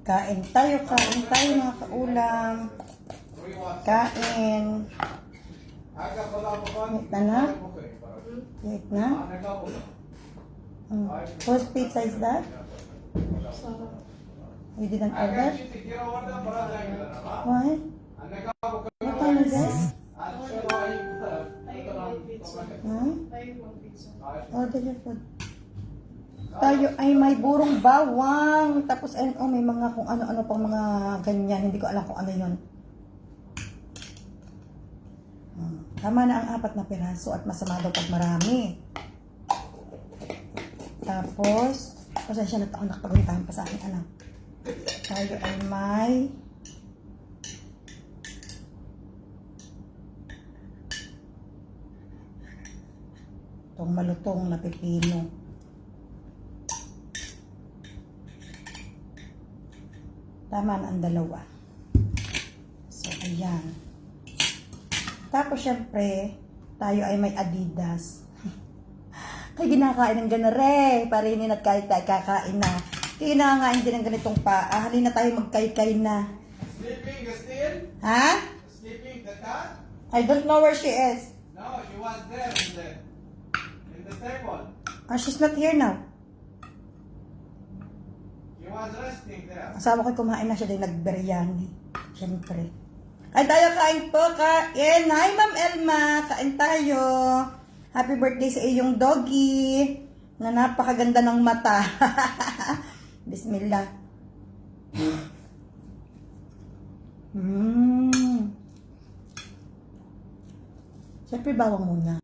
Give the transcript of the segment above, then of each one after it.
Kain tayo mga kaulam. Kain. Wait na? Wait na? Whose pizza is that? You didn't order? Why? What time is it? Huh? Order your food. Tayo ay may burong bawang. Tapos ayun, may mga kung ano-ano pang mga ganyan. Hindi ko alam kung ano yun. Tama na ang 4 na piraso at masama daw pag marami. Tapos, pasensya na taon nakapaguntahan pa sa aking anak. Tayo ay may itong malutong na pipino. Tama na ang 2. So, ayan. Tapos, syempre, tayo ay may Adidas. Kaya ginakain ng ganare. Parinin at kahit tayo kakain na. Kaya ginakain din ng ganitong paa. Halina tayo magkay-kay na. Sleeping still? Ha? Sleeping the cat? I don't know where she is. No, she was there in the table. She's not here now. She was resting there. Asawa ko kumain na siya din nag-biryani. Syempre. Ay tayo kain po, kain. Hi Ma'am Elma, kain tayo. Happy birthday sa iyong doggy na napakaganda ng mata. Bismillah. Syempre bawang muna.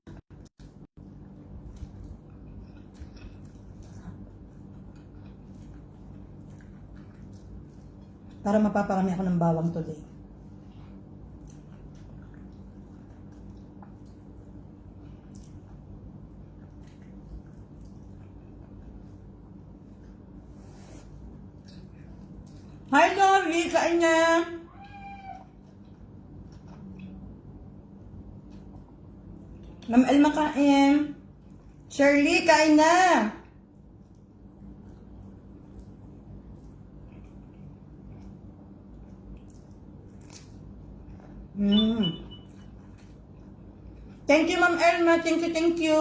Para mapaparami ako ng bawang today. Hi, Lori! Kain na! Ma'am Elma, kain! Shirley, kain na! Thank you, Ma'am Elma. Thank you, thank you.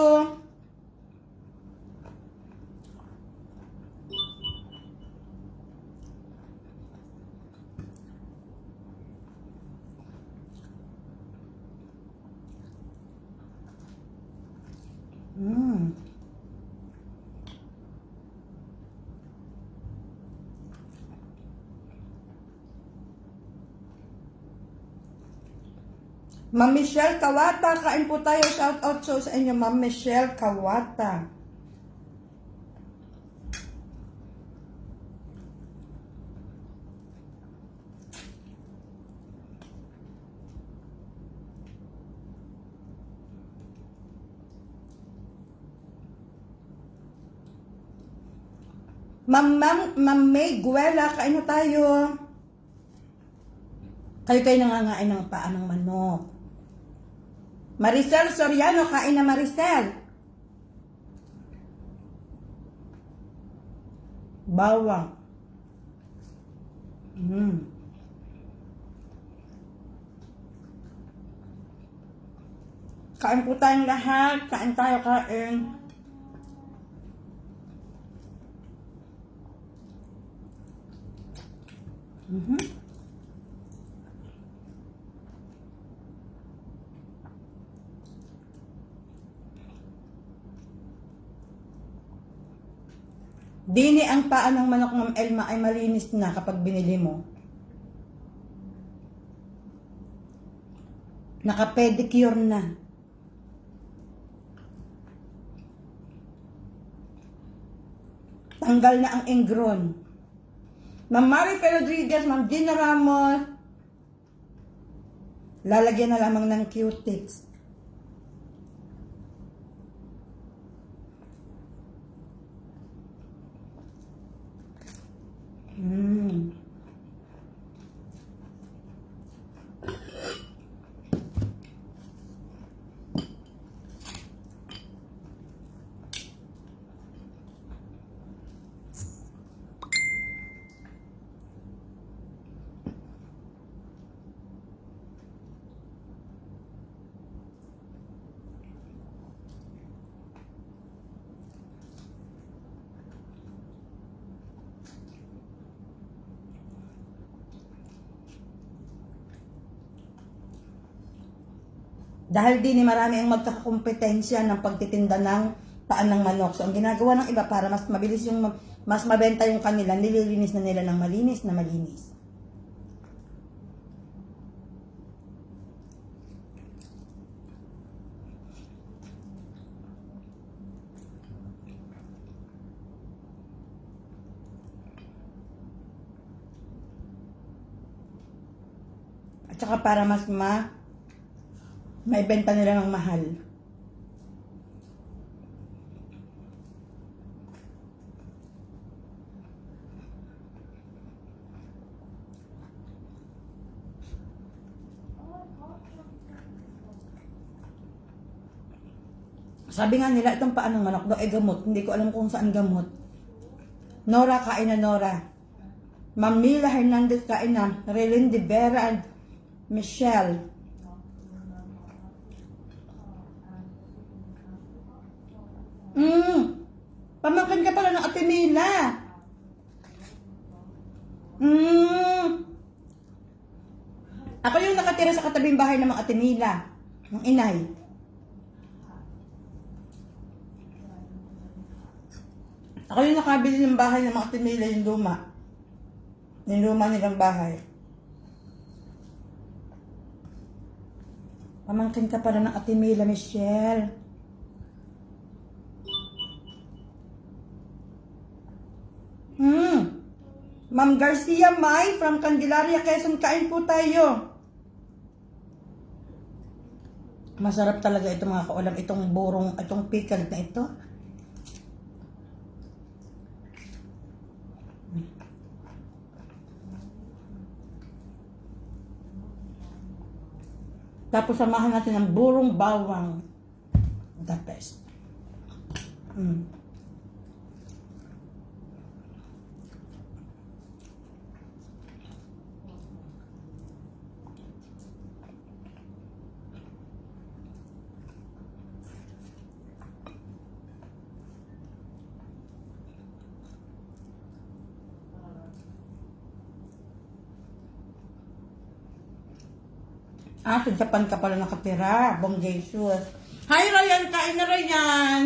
Ma'am Michelle Kawata, kain po tayo. Shout out sa inyo, Ma'am Michelle Kawata. Ma'am May Guela, kain na tayo. Kayo nangangain ng paa ng manok. Maricel Soriano, kain na Maricel. Bawang. Kain po tayong lahat. Kain tayo, kain. Dini ang paa ng manok, Ma'am Elma, ay malinis na kapag binili mo. Naka-pedicure na. Tanggal na ang ingron. Ma'am Marife Rodriguez, Ma'am Gina Ramos, lalagyan na lamang ng Q-tips. Dahil din marami ang magkakakompetensya ng pagtitinda ng paan ng manok. So, ang ginagawa ng iba para mas mabilis yung, mas mabenta yung kanila, nililinis na nila ng malinis na malinis. At saka para mas may benta nila ng mahal. Sabi nga nila, itong paan ng manok daw ay gamot. Hindi ko alam kung saan gamot. Nora, kain na Nora. Mamila Hernandez, kain na. Relyn de Vera and Michelle. Pamangkin ka pala ng Ate Mila. Ako yung nakatira sa katabing bahay ng mga Ate Mila. Ng inay. Ako yung nakabili ng bahay ng mga Ate Mila, yung luma. Yung luma nilang bahay. Pamangkin ka pala ng Ate Mila, Michelle. Ma'am Garcia May from Candelaria, Quezon, kain po tayo. Masarap talaga ito mga kaulam, itong burong, itong pickled na ito. Tapos samahan natin ng burong bawang. The best. Sa Japan ka pala nakatira. Bong Jesus. Hi Ryan! Kain na Ryan!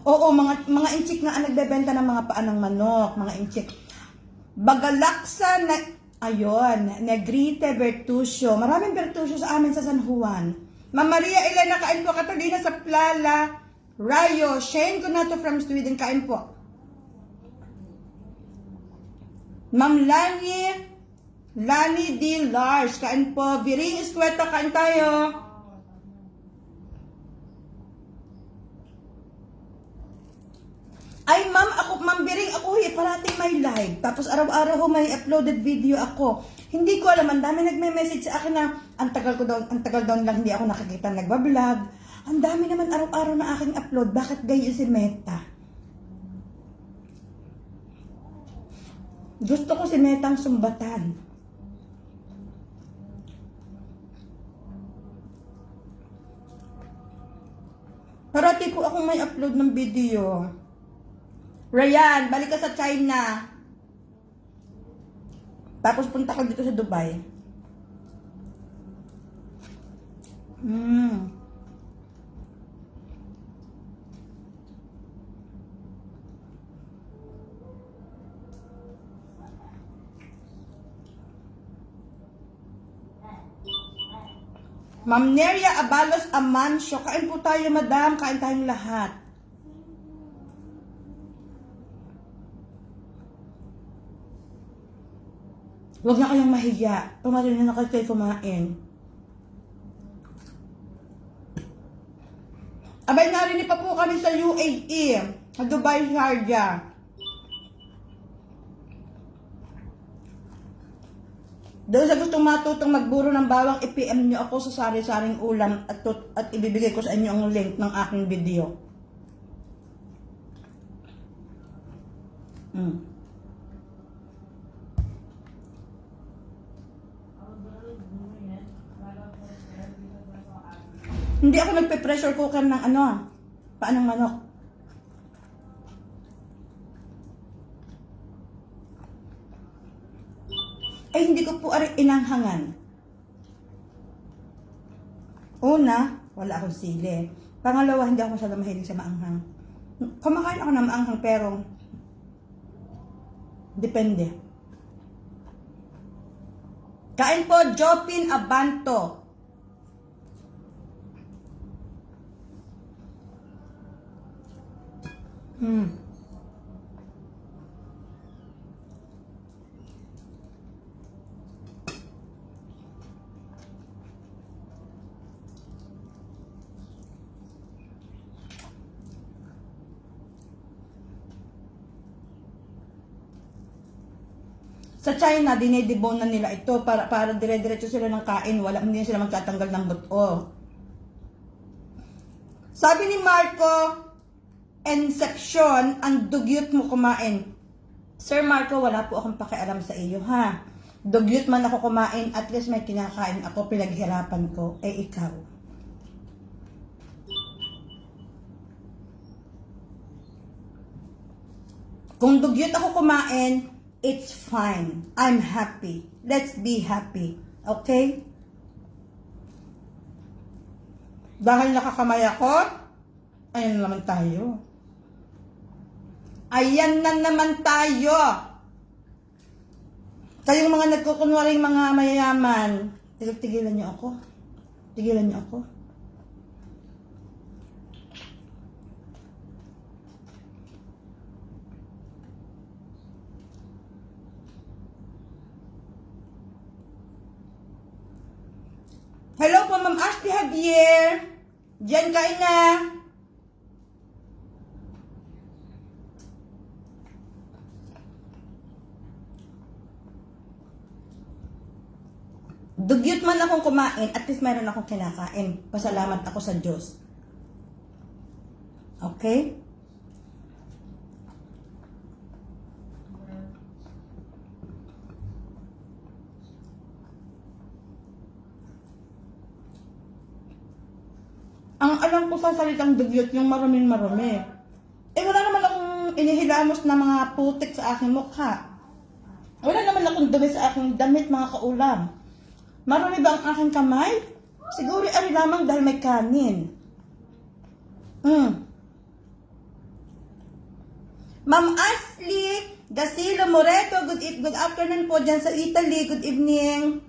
Oo, mga inchik nga ang nagbebenta ng mga paan ng manok. Mga inchik. Bagalaksa na, ayun, Negrite Bertuccio. Maraming Bertuccio sa amin sa San Juan. Ma'am Maria Elena, kain po. Catalina Saplala. Rayo. Shane Conato from Sweden, kain po. Ma'am Lani D. Lars, kain po. Viring Escueta, kain tayo. Ay ma'am Biring, ako parating may live. Tapos araw-araw may uploaded video ako. Hindi ko alam, ang dami nagme-message sa akin na ang tagal daw lang hindi ako nakikita nagbablog. Ang dami naman araw-araw na aking upload. Bakit gayon si Meta? Gusto ko si Metang sumbatan. Parati po akong may upload ng video. Ryan, balik ka sa China. Tapos punta ka dito sa Dubai. Ma'am Neria Abalos Amancio, kain po tayo madam, kain tayong lahat. Huwag na kayong mahiya. Pumarin na kayo kumain. Abay, narinig pa po kami sa UAE, sa Dubai, Sharjah. Doon sa gustong matutong magburo ng bawang, i-PM nyo ako sa sari-saring ulam at ibibigay ko sa inyo ang link ng aking video. Hindi ako nagpe-pressure cooker ng paanong manok. Ay, hindi ko po inanghangan. Una, wala akong sili. Pangalawa, hindi ako masyadong mahilig sa maanghang. Kumakain ako ng maanghang pero depende. Kain po, Jopin Abanto. Sa China, dinedebone na nila ito para dire-diretso sila ng kain. Hindi sila magtatanggal ng buto. Sabi ni Marco, Inception, ang dugyot mo kumain. Sir Marco, wala po akong pakialam sa iyo, ha? Dugyot man ako kumain, at least may kinakain ako, pinaghirapan ko. Eh, ikaw. Kung dugyot ako kumain, it's fine. I'm happy. Let's be happy. Okay? Dahil nakakamay ako, ayan naman tayo. Ayan na naman tayo. Kayong mga nagkukunwaring mga mayayaman, tigilan niyo ako. Tigilan niyo ako. Hello po, Ma'am Ashley Javier. Diyan kain na. Dugyot man akong kumain, at least mayroon akong kinakain. Pasalamat ako sa Diyos. Okay? Ang alam ko sa salitang dugyot, yung marumi-marumi. Eh, wala naman akong inihilamos na mga putik sa aking mukha. Wala naman akong dumi sa aking damit, mga kaulam. Marumi ba ang aking kamay? Siguro ari lamang dahil may kanin. Ma'am Ashley Gasilo Moreto, good afternoon po dyan sa Italy. Good evening.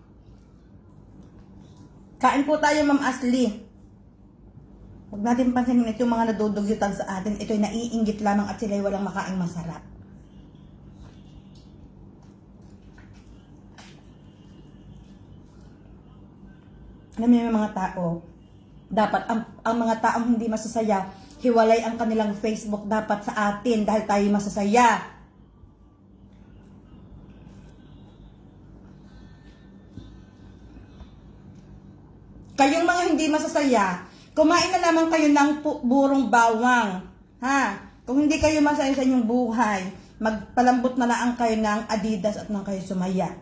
Kain po tayo, Ma'am Ashley. Huwag natin pansinin itong mga nadudugyutan sa atin. Ito'y naiinggit lamang at sila'y walang makaing masarap. Alam mo yung mga tao, dapat ang mga taong hindi masasaya, hiwalay ang kanilang Facebook dapat sa atin dahil tayo masasaya. Kayong mga hindi masasaya, kumain na lamang kayo ng burong bawang. Ha? Kung hindi kayo masaya sa inyong buhay, magpalambot na lang kayo ng Adidas at nang kayo sumaya.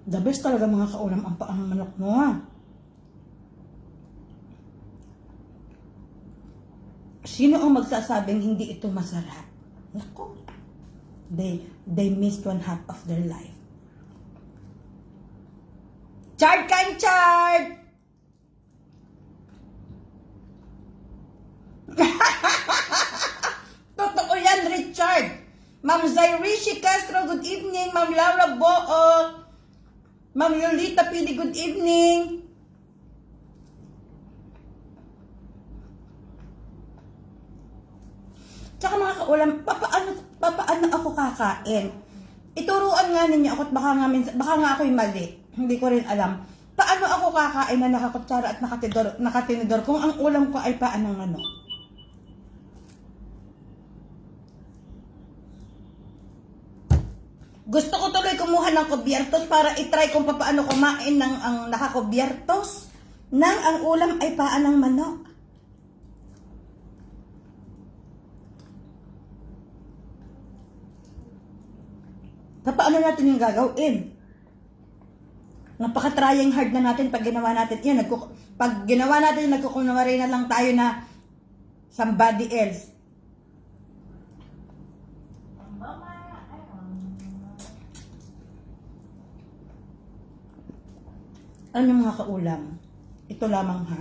The best talaga mga kaulam ang paang manok mo. Sino ang magsasabing hindi ito masarap? Naku. They missed one half of their life. Chard kain, Chard! Totoo yan, Richard. Ma'am Zairishi Castro, good evening. Ma'am Laura Boo. Ma'am Yolita Pili, good evening. Tsaka mga kaulam, papaano ako kakain? Ituruan nga ninyo ako at baka nga ako'y mali. Hindi ko rin alam. Paano ako kakain na nakakutsara at nakatinidor kung ang ulam ko ay paanong manok? Gusto ko tuloy kumuha ng kubyertos para itry kung paano kumain ng ang nakakubiertos nang ang ulam ay paan ng manok. paano natin yung gagawin? Napaka-trying hard na natin pag ginawa natin yun. Pag ginawa natin, nagkukunwari na lang tayo na somebody else. Alam niyo mga kaulam, ito lamang ha,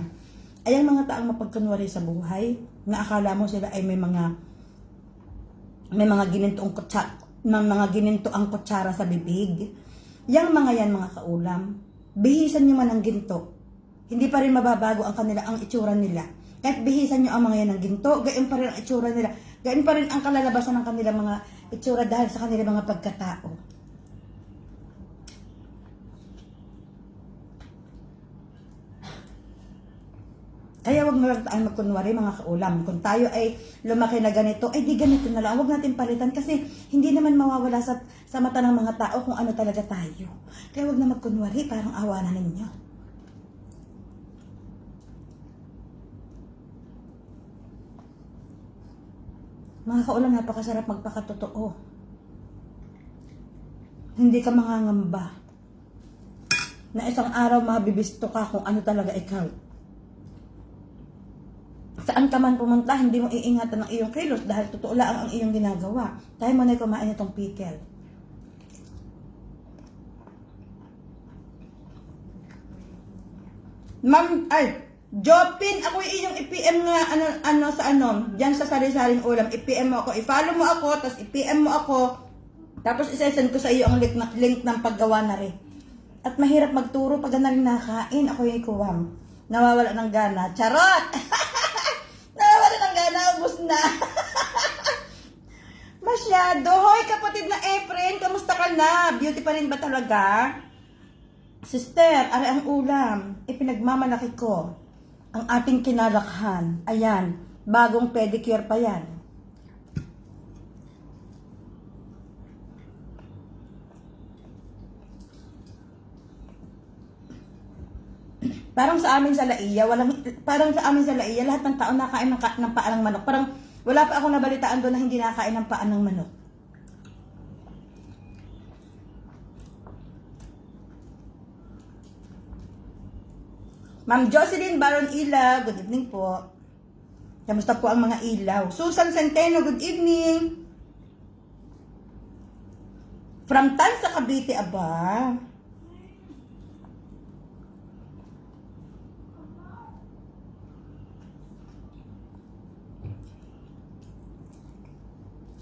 ay ang mga taong mapagkunwari sa buhay, na akala mo sila ay may mga ginintong kutsara sa bibig. Yang mga yan mga kaulam, bihisan nyo man ang ginto, hindi pa rin mababago ang itsura nila. Kahit bihisan nyo ang mga yan ng ginto, gayon pa rin ang itsura nila, gayon pa rin ang kalalabasan ng kanilang mga itsura dahil sa kanilang mga pagkatao. Kaya wag na lang tayo magkunwari mga kaulam. Kung tayo ay lumaki na ganito, ay di ganito na lang. Wag natin palitan kasi hindi naman mawawala sa mata ng mga tao kung ano talaga tayo. Kaya wag na magkunwari, parang awa na ninyo. Mga kaulam, napakasarap magpakatotoo. Hindi ka mangangamba na isang araw mabibisto ka kung ano talaga ikaw. Saan ka man pumunta, hindi mo iingatan ang iyong kilos dahil totoo lang ang iyong ginagawa. Tayo mo na kumain itong pickle. Jopin, ako iyong i-PM nga, dyan sa sari-saring ulam, i-PM mo ako, i-follow mo ako, tapos i-PM mo ako, tapos isesend ko sa iyo ang link ng paggawa na rin. At mahirap magturo pag na rin nakain, ako yung ikuwam. Nawawala ng gana. Charot! Nawawala ng gana, ubos na. Masyado. Hoy, kapatid na Efren, kamusta ka na? Beauty pa rin ba talaga? Sister, ari ang ulam. Ipinagmamalaki ko ang ating kinalakhan. Ayan, bagong pedicure pa yan. Parang sa amin sa Laiya, lahat ng tao nakain ng paa ng manok. Parang wala pa akong nabalitaan doon na hindi nakain ng paa ng manok. Ma'am Jocelyn Baron Ilaw, good evening po. Kamusta po ang mga ilaw? Susan Centeno, good evening. From Tansa, Cavite, aba.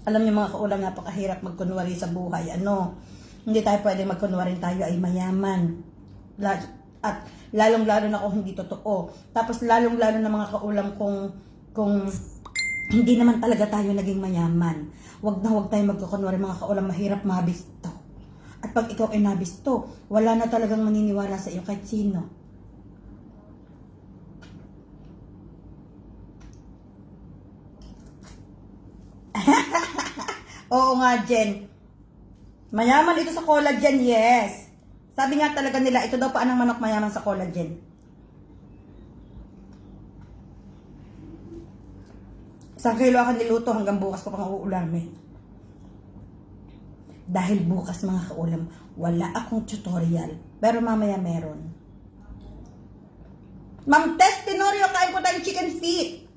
Alam niyo mga kaulam, napakahirap magkunwari sa buhay. Hindi tayo pwede magkunwari tayo ay mayaman. At lalong-lalo na kung hindi totoo. Tapos lalong-lalo na mga kaulam kung hindi naman talaga tayo naging mayaman. Wag tayo magkukunwari mga kaulam, mahirap mabisto. At pag ikaw ay nabisto, wala na talagang maniniwala sa iyo kahit sino. Oo nga, Jen. Mayaman ito sa collagen, yes. Sabi nga talaga nila, ito daw pa ang manok mayaman sa collagen. Isang kilo ako niluto hanggang bukas ko pang uulamin. Dahil bukas mga kaulam, wala akong tutorial. Pero mamaya meron. Ma'am Tess Tenorio, kain po tayong chicken feet.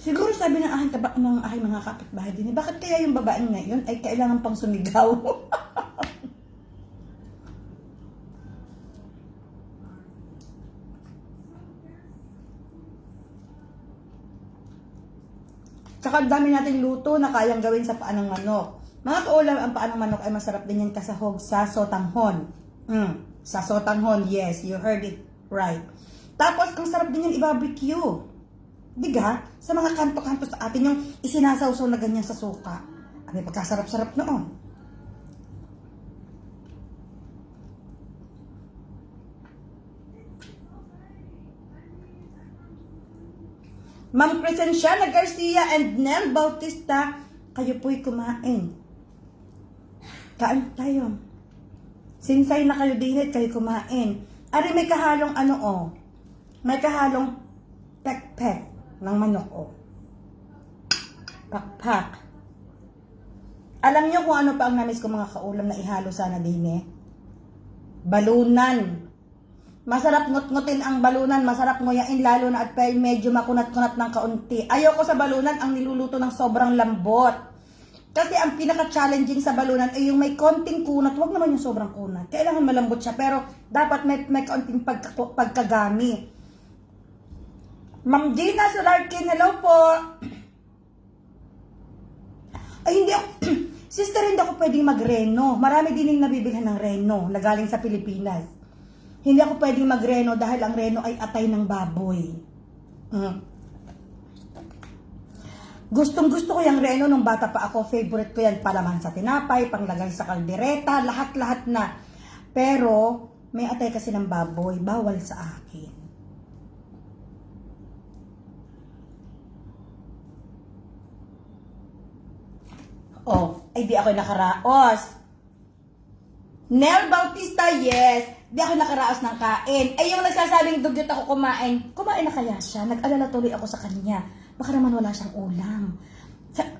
Siguro sabi ng aking mga kapitbahay din, bakit kaya yung babaeng ngayon ay kailangan pang sumigaw? Tsaka dami nating luto na kayang gawin sa paa ng manok. Mga kaulam, ang paa ng manok ay masarap din yan kasahog sa sotanghon. Sa sotanghon, yes, you heard it right. Tapos, ang sarap din yan i-barbecue. Diga, sa mga kanto-kanto sa atin yung isinasawsaw na ganyan sa suka. Ano, pagkasarap-sarap noon. Ma'am Crescenciana Garcia and Nel Bautista, kayo po'y kumain. Kain tayo. Sinsay na kayo din, kayo kumain. Ari, may kahalong may kahalong pek-pek ng manok, Pakpak. Alam niyo kung ano pa ang namis ko mga kaulam na ihalo sana din eh? Balunan. Masarap ngut-ngutin ang balunan, masarap nguyain lalo na at medyo makunat-kunat ng kaunti. Ayoko sa balunan ang niluluto ng sobrang lambot. Kasi ang pinaka-challenging sa balunan ay yung may konting kunat, wag naman yung sobrang kunat. Kailangan malambot siya pero dapat may kaunting pagkagami. Ma'am Gina Solarkin, hello po. Ay hindi ako, sister hindi ako pwedeng magreno. Marami din yung nabibilhan ng reno na galing sa Pilipinas. Hindi ako pwedeng magreno dahil ang reno ay atay ng baboy. Gustong gusto ko yung reno nung bata pa ako. Favorite ko yan, palaman sa tinapay, panglagay sa kaldereta, lahat-lahat na. Pero may atay kasi ng baboy, bawal sa akin. Oh, ay di ako nakaraos. Nel Bautista, yes. Di ako nakaraos ng kain. Ay yung nagsasabing dugyot ako kumain. Kumain na kaya siya? Nag-alala tuloy ako sa kanya. Baka naman wala siyang ulam.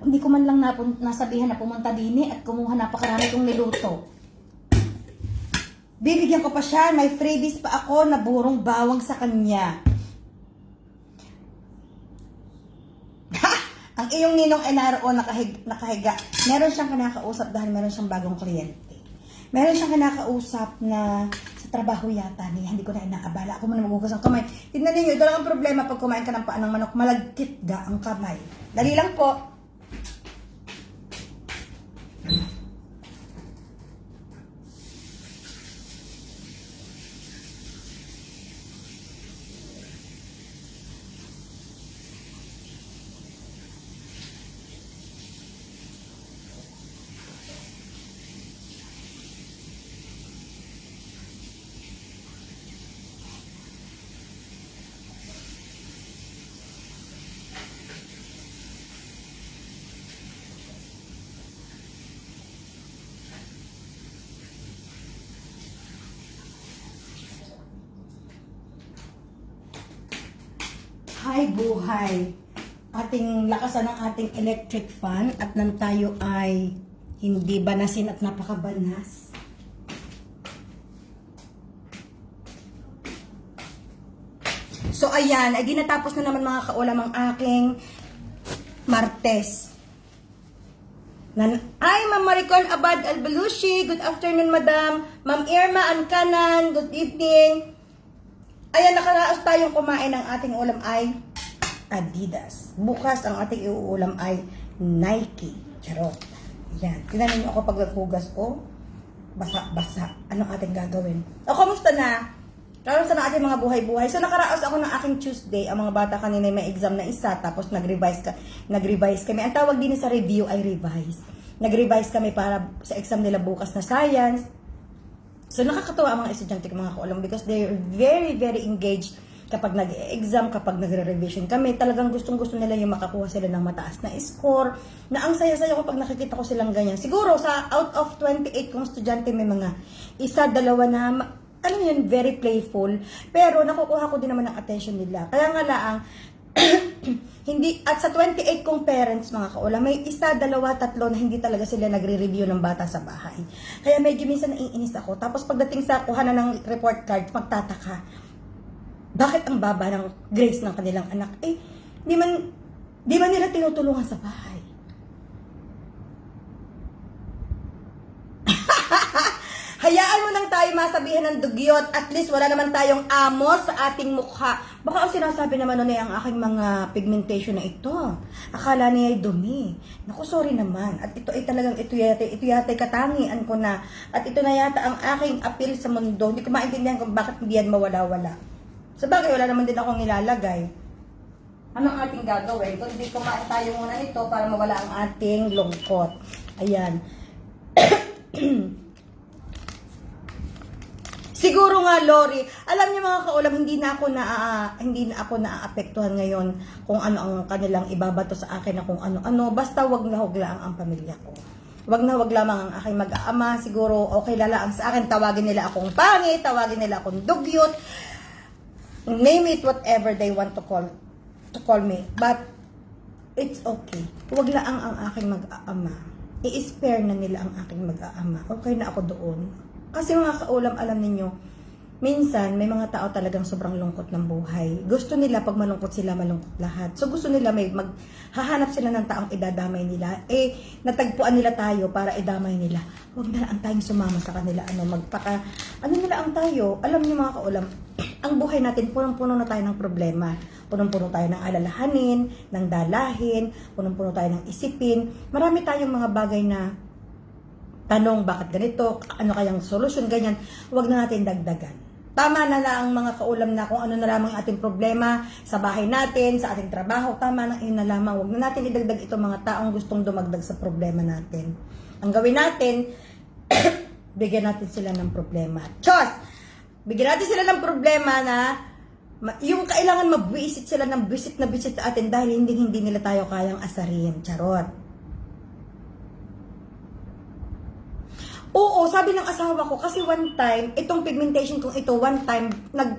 Hindi ko man lang nasabihan na pumunta din at kumuha napakarami kong niluto. Bibigyan ko pa siya. May freebies pa ako na burong bawang sa kanya. Ang iyong ninong NRO nakahiga. Meron siyang kinakausap dahil meron siyang bagong kliyente. Meron siyang kinakausap na sa trabaho yata niya. Hindi ko na inaabala. Ako muna magugas ang kamay. Tignan ninyo, ito lang ang problema pag kumain ka ng paa ng manok. Malagkit ga ang kamay. Dali lang po. Hi buhay! Ating lakasan ng ating electric fan at nang tayo ay hindi banasin at napakabanas. So ayan, ay ginatapos na naman mga kaulam ang aking Martes. Ay, Ma'am Maricon Abad Albalushi, good afternoon Madam. Ma'am Irma Ancanan, good evening. Ayan, nakaraos tayong kumain ng ating ulam ay Adidas. Bukas ang ating iuulam ay Nike. Charot. Ayan. Tingnan niyo ako pag naghugas ko. Basa-basa. Anong ating gagawin? O, kamusta na? Kamusta na ating mga buhay-buhay? So, nakaraos ako ng aking Tuesday. Ang mga bata kanina may exam na isa. Tapos, nag-revise kami. Ang tawag din sa review ay revise. Nag-revise kami para sa exam nila bukas na science. So, nakakatuwa ang mga estudyante ko mga kaulam because they're very, very engaged kapag nag-exam, kapag nagre-revision kami. Talagang gustong-gusto nila yung makakuha sila ng mataas na score. Na ang saya-saya ko pag nakikita ko silang ganyan. Siguro, sa out of 28 kong estudyante, may mga isa, dalawa na, ano yun, very playful. Pero, nakukuha ko din naman ang attention nila. Kaya nga laang, hindi, at sa 28 kong parents mga kaulam, may isa, dalawa, tatlo na hindi talaga sila nagre-review ng bata sa bahay. Kaya medyo minsan naiinis ako. Tapos pagdating sa kuhanan ng report card, magtataka, bakit ang baba ng grades ng kanilang anak? Eh, di man nila tinutulungan sa bahay. Hayaan mo nang tayo masabihan ng dugyot. At least wala naman tayong amos sa ating mukha. Baka ang sinasabi naman nun ay ang aking mga pigmentation na ito. Akala niya ay dumi. Naku, sorry naman. At ito ay talagang, ito yata katangian ko na. At ito na yata ang aking appeal sa mundo. Hindi ko maintindihan kung bakit hindi yan mawala-wala. Sa bagay, wala naman din akong nilalagay. Anong ating gagawin? Kung hindi kumain tayo muna nito para mawala ang ating lungkot. Ayan. Siguro nga, Lori, alam niyo mga kaulam, hindi na ako naaapektuhan ngayon kung ano ang kanilang ibabato sa akin na kung ano-ano. Basta wag na wag lang ang pamilya ko. Wag na wag lamang ang aking mag-aama. Siguro okay lalaan sa akin. Tawagin nila akong pangit, tawagin nila akong dugyot. Name it whatever they want to call me. But it's okay. Huwag lang ang aking mag-aama. I-spare na nila ang aking mag-aama. Okay na ako doon. Kasi mga kaulam, alam ninyo, minsan, may mga tao talagang sobrang lungkot ng buhay. Gusto nila, pag malungkot sila, malungkot lahat. So, gusto nila, hahanap sila ng taong idadamay nila. Natagpuan nila tayo para idamay nila. Huwag na lang tayong sumama sa kanila. Ano nila ang tayo? Alam niyo mga kaulam, ang buhay natin, punong-puno na tayo ng problema. Punong-puno tayo ng alalahanin, ng dalahin, punong-puno tayo ng isipin. Marami tayong mga bagay na tanong, bakit ganito? Ano kayang solusyon? Ganyan. Huwag na natin dagdagan. Tama na ang mga kaulam na kung ano na lamang ating problema sa bahay natin, sa ating trabaho. Tama na yun na lamang. Huwag na natin idagdag itong mga taong gustong dumagdag sa problema natin. Ang gawin natin, bigyan natin sila ng problema. Diyos! Bigyan natin sila ng problema na yung kailangan mabwisit sila ng bisit na bisit sa atin dahil hindi nila tayo kayang asarin. Charot. Oo, sabi ng asawa ko, kasi one time, itong pigmentation kong ito, one time,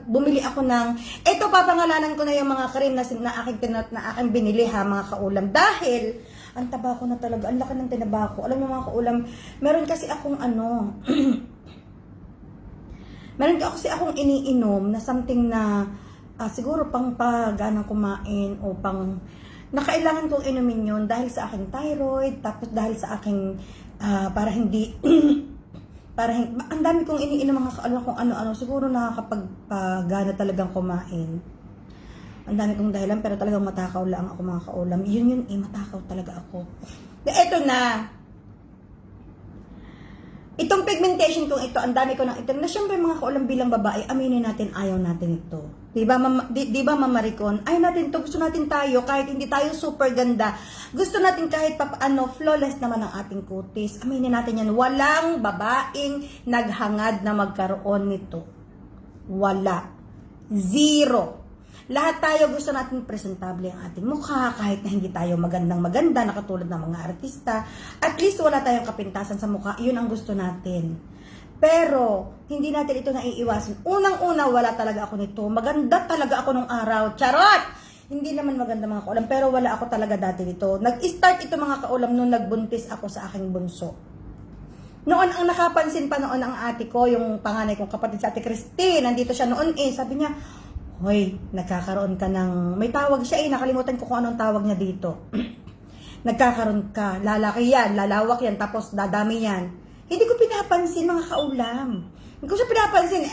bumili ako ng, ito papangalanan ko na yung mga cream na aking binili ha, mga kaulam. Dahil, ang taba ko na talaga, ang laki ng tinaba ko. Alam mo mga kaulam, meron kasi akong meron kasi akong iniinom na something na, siguro pang paganang kumain o pang, na kailangan kong inumin yun dahil sa aking thyroid, tapos dahil sa aking para hindi ang dami kong iniinom mga kaalam kung ano-ano, siguro nakakapagpagana talagang kumain. Ang dami kong dahilan pero talagang matakaw lang ako mga kaulam. Yun matakaw talaga ako. Eto na. Itong pigmentation kong ito, ang dami ko ng itim na syempre mga kaulam bilang babae, aminin natin ayaw natin ito. Diba Mama Maricon? Ayaw natin ito, gusto natin tayo, kahit hindi tayo super ganda. Gusto natin kahit flawless naman ang ating kutis. Aminin natin yan, walang babaeng naghangad na magkaroon nito. Wala. Zero. Lahat tayo gusto natin presentable ang ating mukha, kahit na hindi tayo magandang-maganda na katulad ng mga artista. At least wala tayong kapintasan sa mukha, yun ang gusto natin. Pero, hindi natin ito naiiwasan. Unang-una, wala talaga ako nito. Maganda talaga ako nung araw. Charot! Hindi naman maganda mga kaulam, pero wala ako talaga dati nito. Nag-start ito mga kaulam nung nagbuntis ako sa aking bunso. Noon, ang nakapansin pa noon ang ate ko, yung panganay kong kapatid sa ate Christine, nandito siya noon sabi niya, hoy, nagkakaroon ka ng, may tawag siya nakalimutan ko kung anong tawag niya dito. Nagkakaroon ka, lalaki yan, lalawak yan, tapos dadami yan. Hindi ko pinapansin mga kaulam. Hindi ko siya pinapansin.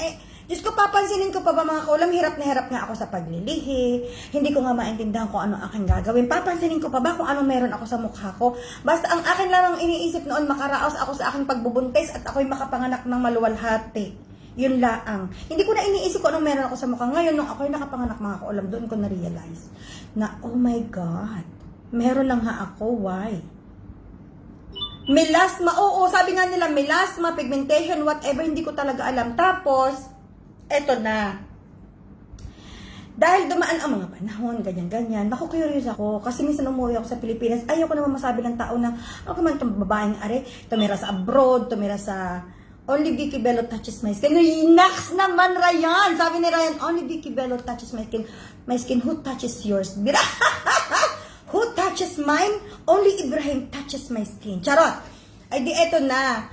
Diyos ko, papansinin ko pa ba mga kaulam, hirap na hirap nga ako sa paglilihi. Hindi ko nga maintindihan kung ano aking gagawin. Papansinin ko pa ba kung ano meron ako sa mukha ko. Basta ang akin lamang iniisip noon, makaraos ako sa aking pagbubuntis at ako'y makapanganak ng maluwalhati. Yun laang. Hindi ko na iniisip kung anong meron ako sa mukha. Ngayon, nung ako'y nakapanganak mga kaulam, doon ko na-realize na, oh my God, meron lang ako. Why? Melasma, oo, sabi nga nila, melasma, pigmentation, whatever, hindi ko talaga alam. Tapos, eto na. Dahil dumaan ang mga panahon, ganyan-ganyan, naku-curious ako. Kasi minsan umuwi ako sa Pilipinas, ayaw ko naman masabi ng tao na, ako man itong babaeng tumira sa abroad, tumira sa, only Vicky Bello touches my skin. Naks naman, Ryan! Sabi ni Ryan, only Vicky Bello touches my skin. My skin, who touches yours? Who touches mine? Only Ibrahim touches my skin. Charot! Ay di eto na.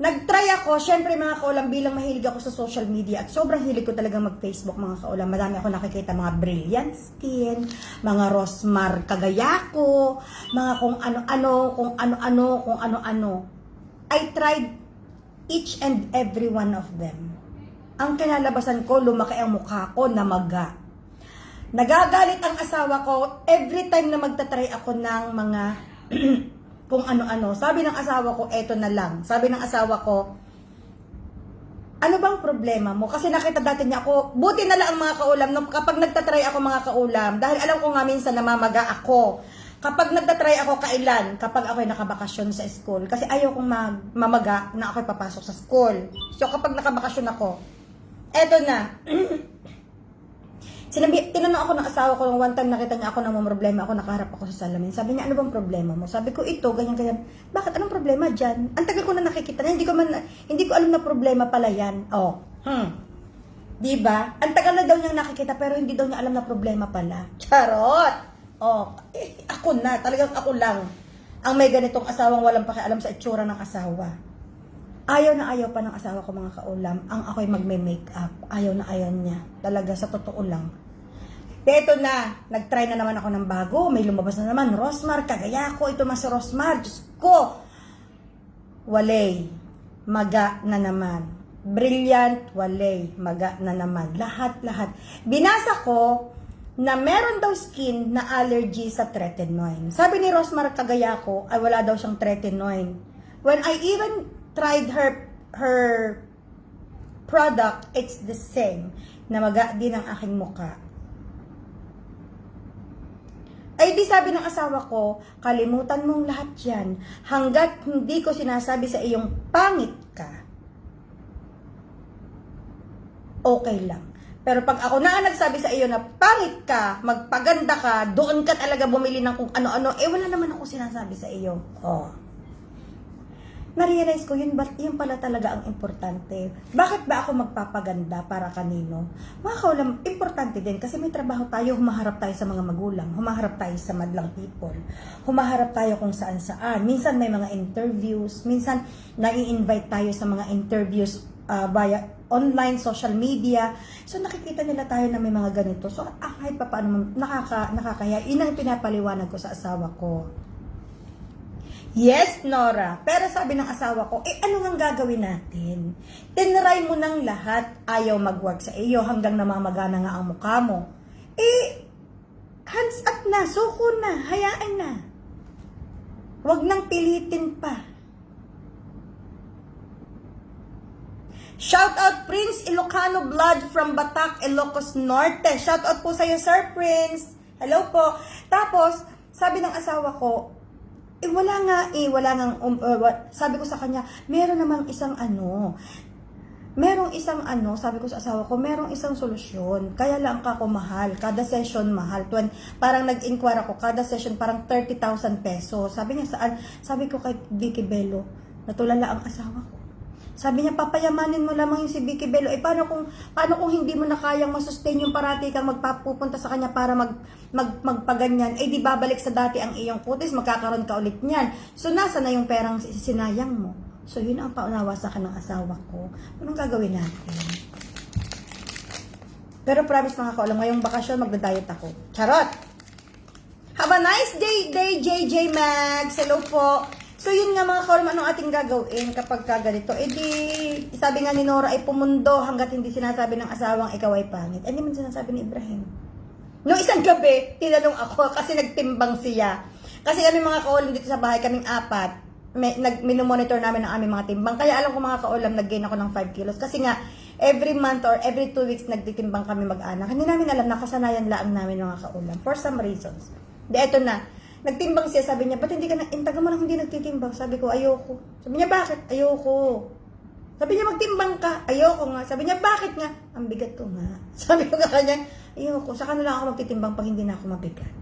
Nag-try ako, syempre mga kaulam, bilang mahilig ako sa social media at sobrang hilig ko talaga mag-Facebook mga kaulam. Madami ako nakikita mga brilliant skin, mga Rosmar Cagayaco, mga kung ano-ano. I tried each and every one of them. Ang kinalabasan ko, lumaki ang mukha ko na maga. Nagagalit ang asawa ko every time na magtatry ako ng mga kung ano-ano. Sabi ng asawa ko, eto na lang. Sabi ng asawa ko, ano bang problema mo? Kasi nakita dati niya ako, buti na lang ang mga kaulam, kapag nagtatry ako mga kaulam, dahil alam ko nga minsan namamaga ako. Kapag nagtatry ako kailan, kapag ako'y nakabakasyon sa school, kasi ayaw kong mamaga na ako'y papasok sa school. So kapag nakabakasyon ako, eto na. Tinanong ako ng asawa ko nung one time nakita niya ako na may problema ako, nakaharap ako sa salamin. Sabi niya, ano bang problema mo? Sabi ko, ito, ganyan. Bakit? Anong problema dyan? Ang tagal ko na nakikita na, hindi ko alam na problema pala yan. Diba? Ang tagal na daw niyang nakikita pero hindi daw niya alam na problema pala. Charot! Oh, ako na, talagang ako lang ang may ganitong asawang walang pakialam sa itsura ng asawa. Ayaw na ayaw pa ng asawa ko mga kaulam, ang ako'y magme-makeup. Ayaw na ayaw niya. Talaga, sa totoo lang. Ito na, nag-try na naman ako ng bago. May lumabas na naman, Rosmar, kagaya ko. Ito mas si Rosmar, Diyos ko. Walay, maga na naman. Brilliant, walay, maga na naman. Lahat. Binasa ko na meron daw skin na allergy sa tretinoin. Sabi ni Rosmar Cagayaco ay wala daw siyang tretinoin. When I even tried her product, it's the same. Namaga din ang aking muka. Ay di sabi ng asawa ko, kalimutan mong lahat yan. Hanggat hindi ko sinasabi sa iyong pangit ka, okay lang. Pero pag ako na ang nagsabi sa iyo na pangit ka, magpaganda ka, doon ka talaga bumili ng kung ano-ano, wala naman ako sinasabi sa iyo. Oh. Na-realize ko, yun pala talaga ang importante. Bakit ba ako magpapaganda para kanino? Mga kaulam, importante din kasi may trabaho tayo, humaharap tayo sa mga magulang, humaharap tayo sa madlang people, humaharap tayo kung saan-saan. Minsan may mga interviews, minsan nai-invite tayo sa mga interviews via online, social media. So, nakikita nila tayo na may mga ganito. So, kahit pa paano nakakaya, yun ang pinapaliwanag ko sa asawa ko. Yes, Nora. Pero sabi ng asawa ko, ano ngang gagawin natin? Tinry mo ng lahat, ayaw magwag sa iyo hanggang namamagana nga ang mukha mo. Hands up na, suko na, hayaan na. Huwag nang pilitin pa. Shout out Prince Ilocano Blood from Batac, Ilocos Norte. Shout out po sa iyo, Sir Prince. Hello po. Tapos, sabi ng asawa ko, sabi ko sa kanya, merong sabi ko sa asawa ko, merong isang solusyon. Kaya lang kako mahal, kada session mahal. Parang nag-inquire ako, kada session parang 30,000 pesos. Sabi niya, saan? Sabi ko kay Vicky Bello, natulala ang asawa ko. Sabi niya, papayamanin mo lamang yung si Vicky Bello. Paano kung hindi mo na kayang masustain yung parati kang magpapupunta sa kanya para magpaganyan? Di babalik sa dati ang iyong kutis, magkakaroon ka ulit niyan. So, nasa na yung perang sinayang mo? So, yun ang paunawa sa akin ng asawa ko. Anong gagawin natin? Pero promise mga kaulam, ngayong bakasyon, magda-diet ako. Charot! Have a nice day, JJ Mags! Hello po! So, yun nga mga kaulam, anong ating gagawin kapag kaganito? Sabi nga ni Nora ay pumundo hanggat hindi sinasabi ng asawang ikaw ay pangit. Hindi man sinasabi ni Ibrahim. Noong isang gabi, tinanong ako kasi nagtimbang siya. Kasi kami mga kaulam dito sa bahay, kaming apat. Minomonitor namin ang aming mga timbang. Kaya alam ko mga kaulam, nag-gain ako ng 5 kilos. Kasi nga, every month or every 2 weeks, nagtitimbang kami mag-anak. Hindi namin alam, nakasanayan lang namin mga kaulam. For some reasons. Eto na. Nagtimbang siya, sabi niya, ba't hindi ka na, taga mo lang hindi nagtitimbang? Sabi ko, ayoko. Sabi niya, bakit? Ayoko. Sabi niya, magtimbang ka. Ayoko nga. Sabi niya, bakit nga? Ang bigat ko nga. Sabi ko ka kanya, ayoko. Saka na lang ako magtitimbang pag hindi na ako mabigat.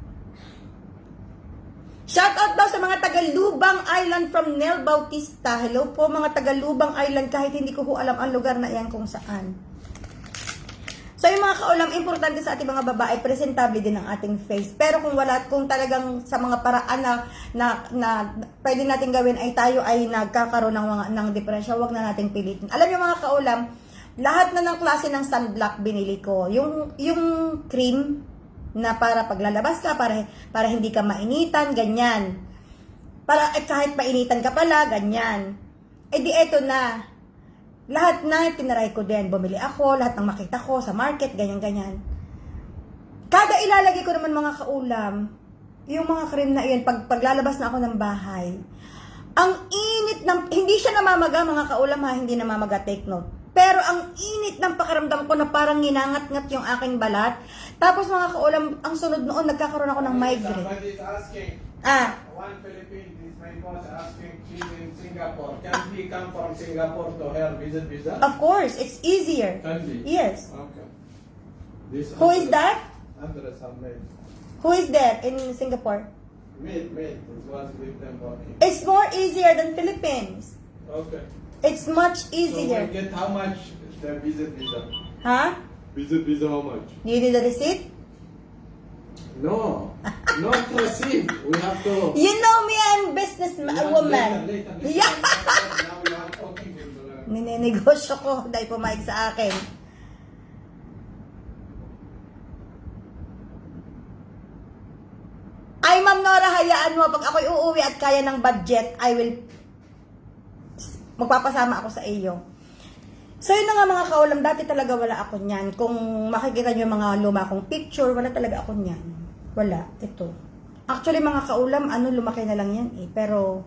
Shout out daw sa mga taga-Lubang Island from Nel Bautista. Hello po mga taga-Lubang Island, kahit hindi ko alam ang lugar na iyan kung saan. So yung mga kaulam, importante sa ating mga babae, presentable din ang ating face. Pero kung talagang sa mga paraan na pwede natin gawin ay tayo ay nagkakaroon ng depression, wag na nating pilitin. Alam niyo mga kaulam, lahat na ng klase ng sunblock binili ko. Yung cream na para paglalabas ka, para hindi ka mainitan, ganyan. Para kahit mainitan ka pala, ganyan. Eto na. Lahat na tinaray ko din. Bumili ako, lahat ng makita ko sa market, ganyan-ganyan. Kada ilalagay ko naman mga kaulam, yung mga cream na iyan, paglalabas na ako ng bahay, ang init ng, hindi siya namamaga mga kaulam ha, hindi namamaga, take note. Pero ang init ng pakiramdam ko na parang ginangat-ngat yung aking balat. Tapos mga kaulam, ang sunod noon, nagkakaroon ako ng migraine. Somebody is asking. One Philippine is my boss asking, she's in Singapore. Can we come from Singapore to her visit visa? Of course, it's easier. Can we? Yes. Okay. Who is that? Andres Ahmed. Who is there in Singapore? It was with them working. It's more easier than Philippines. Okay. It's much So we easier. get how much the visit visa? Huh? Visit visa how much? Do you need a receipt? No. Not receive. We have to. You know me, I'm business woman. Later. Yeah. Now we are talking in the Ninenegosyo ko dahil pumayag sa akin. Ay, Ma'am Nora, hayaan mo. Pag ako'y uuwi at kaya ng budget, I will magpapasama ako sa iyo. So, yun na nga mga kaulam. Dati talaga wala ako niyan. Kung makikita nyo yung mga luma kong picture, wala talaga ako niyan. Wala. Ito. Actually, mga kaulam, lumaki na lang yan eh. Pero,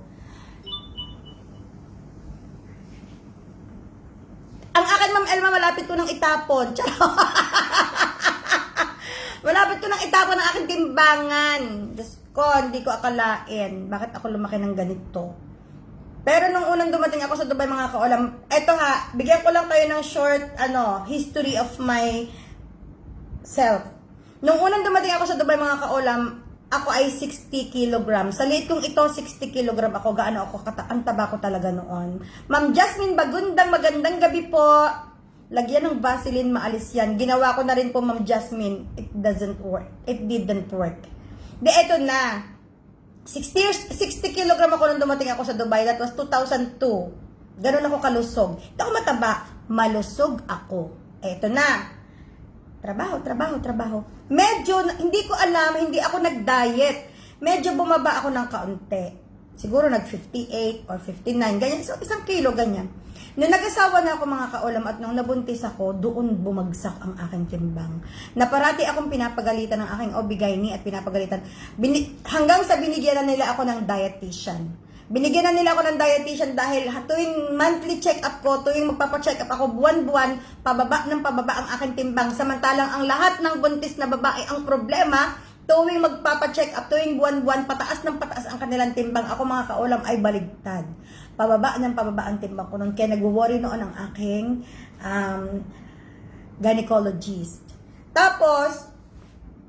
ang akin, Ma'am Elma, malapit ko nang itapon. Malapit ko nang itapon ang aking timbangan. Diyos ko, hindi ko akalain. Bakit ako lumaki ng ganito? Pero nung unang dumating ako sa Dubai, mga kaulam, eto ha, bigyan ko lang kayo ng short, history of my self. Nung unang dumating ako sa Dubai, mga kaulam, ako ay 60 kilograms. Sa liit kong ito, 60 kilogram ako. Gaano ako, ang taba ko talaga noon. Ma'am Jasmine Bagundang, magandang gabi po. Lagyan ng Vaseline, maalis yan. Ginawa ko na rin po, Ma'am Jasmine. It doesn't work. It didn't work. Eto na. 60 kilogram ako nung dumating ako sa Dubai. That was 2002. Ganun ako kalusog. Hindi ako mataba. Malusog ako. Eto na. Trabaho. Medyo, hindi ko alam, hindi ako nag-diet. Medyo bumaba ako ng kaunti. Siguro nag-58 or 59. Ganyan. So, 1 kilo, ganyan. Nung nag-asawa na ako, mga kaulam, at nung nabuntis ako, doon bumagsak ang aking timbang. Na parati akong pinapagalitan ng aking OB-GYN at pinapagalitan. Hanggang sa binigyan na nila ako ng dietitian. Binigyan na nila ako ng dietitian dahil tuwing monthly check-up ko, tuwing magpapacheck up ako, buwan-buwan, pababa ang aking timbang. Samantalang ang lahat ng buntis na babae ang problema, tuwing magpapacheck up, tuwing buwan-buwan, pataas ng pataas ang kanilang timbang. Ako, mga kaulam, ay baligtad. Pababa ang timbang ko noon. Kaya nag-worry noon ang aking gynecologist. Tapos,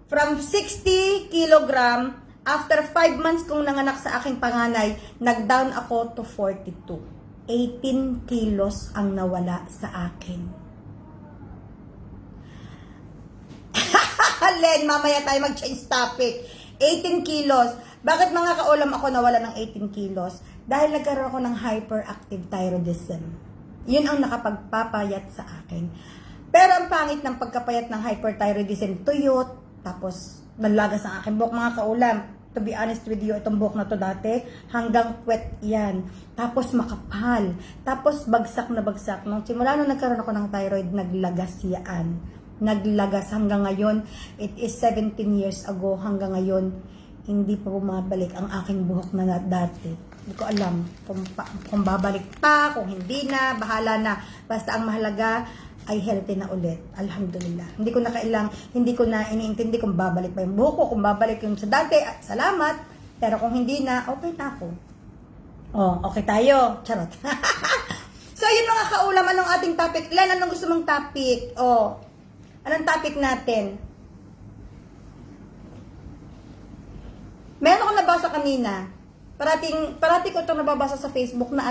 from 60 kilogram, after 5 months kong nanganak sa aking panganay, nag-down ako to 42. 18 kilos ang nawala sa akin. Len, mamaya tayo mag-change topic. 18 kilos. Bakit, mga kaulam, ako nawala ng 18 kilos? Dahil nagkaroon ako ng hyperactive thyroidism. Yun ang nakapagpapayat sa akin. Pero ang pangit ng pagkapayat ng hyperthyroidism, tuyot, tapos manlagas ang aking buhok, mga kaulam. To be honest with you, itong buhok na to dati, hanggang puwet yan. Tapos makapal. Tapos bagsak na bagsak. Nung simula nung nagkaroon ako ng thyroid, naglagas yan. Naglagas hanggang ngayon. It is 17 years ago. Hanggang ngayon, hindi pa bumabalik ang aking buhok na dati. Hindi ko alam kung babalik pa, kung hindi na, bahala na. Basta ang mahalaga ay healthy na ulit. Alhamdulillah. Hindi ko na iniintindi kung babalik pa yung buhok ko, kung babalik yung sa dati, salamat. Pero kung hindi na, okay na ako. Oh, okay tayo. Charot. So, yun mga kaulam, anong ating topic? Len, anong gusto mong topic? Oh, anong topic natin? Meron akong nabasa kanina. Parati ko itong nababasa sa Facebook na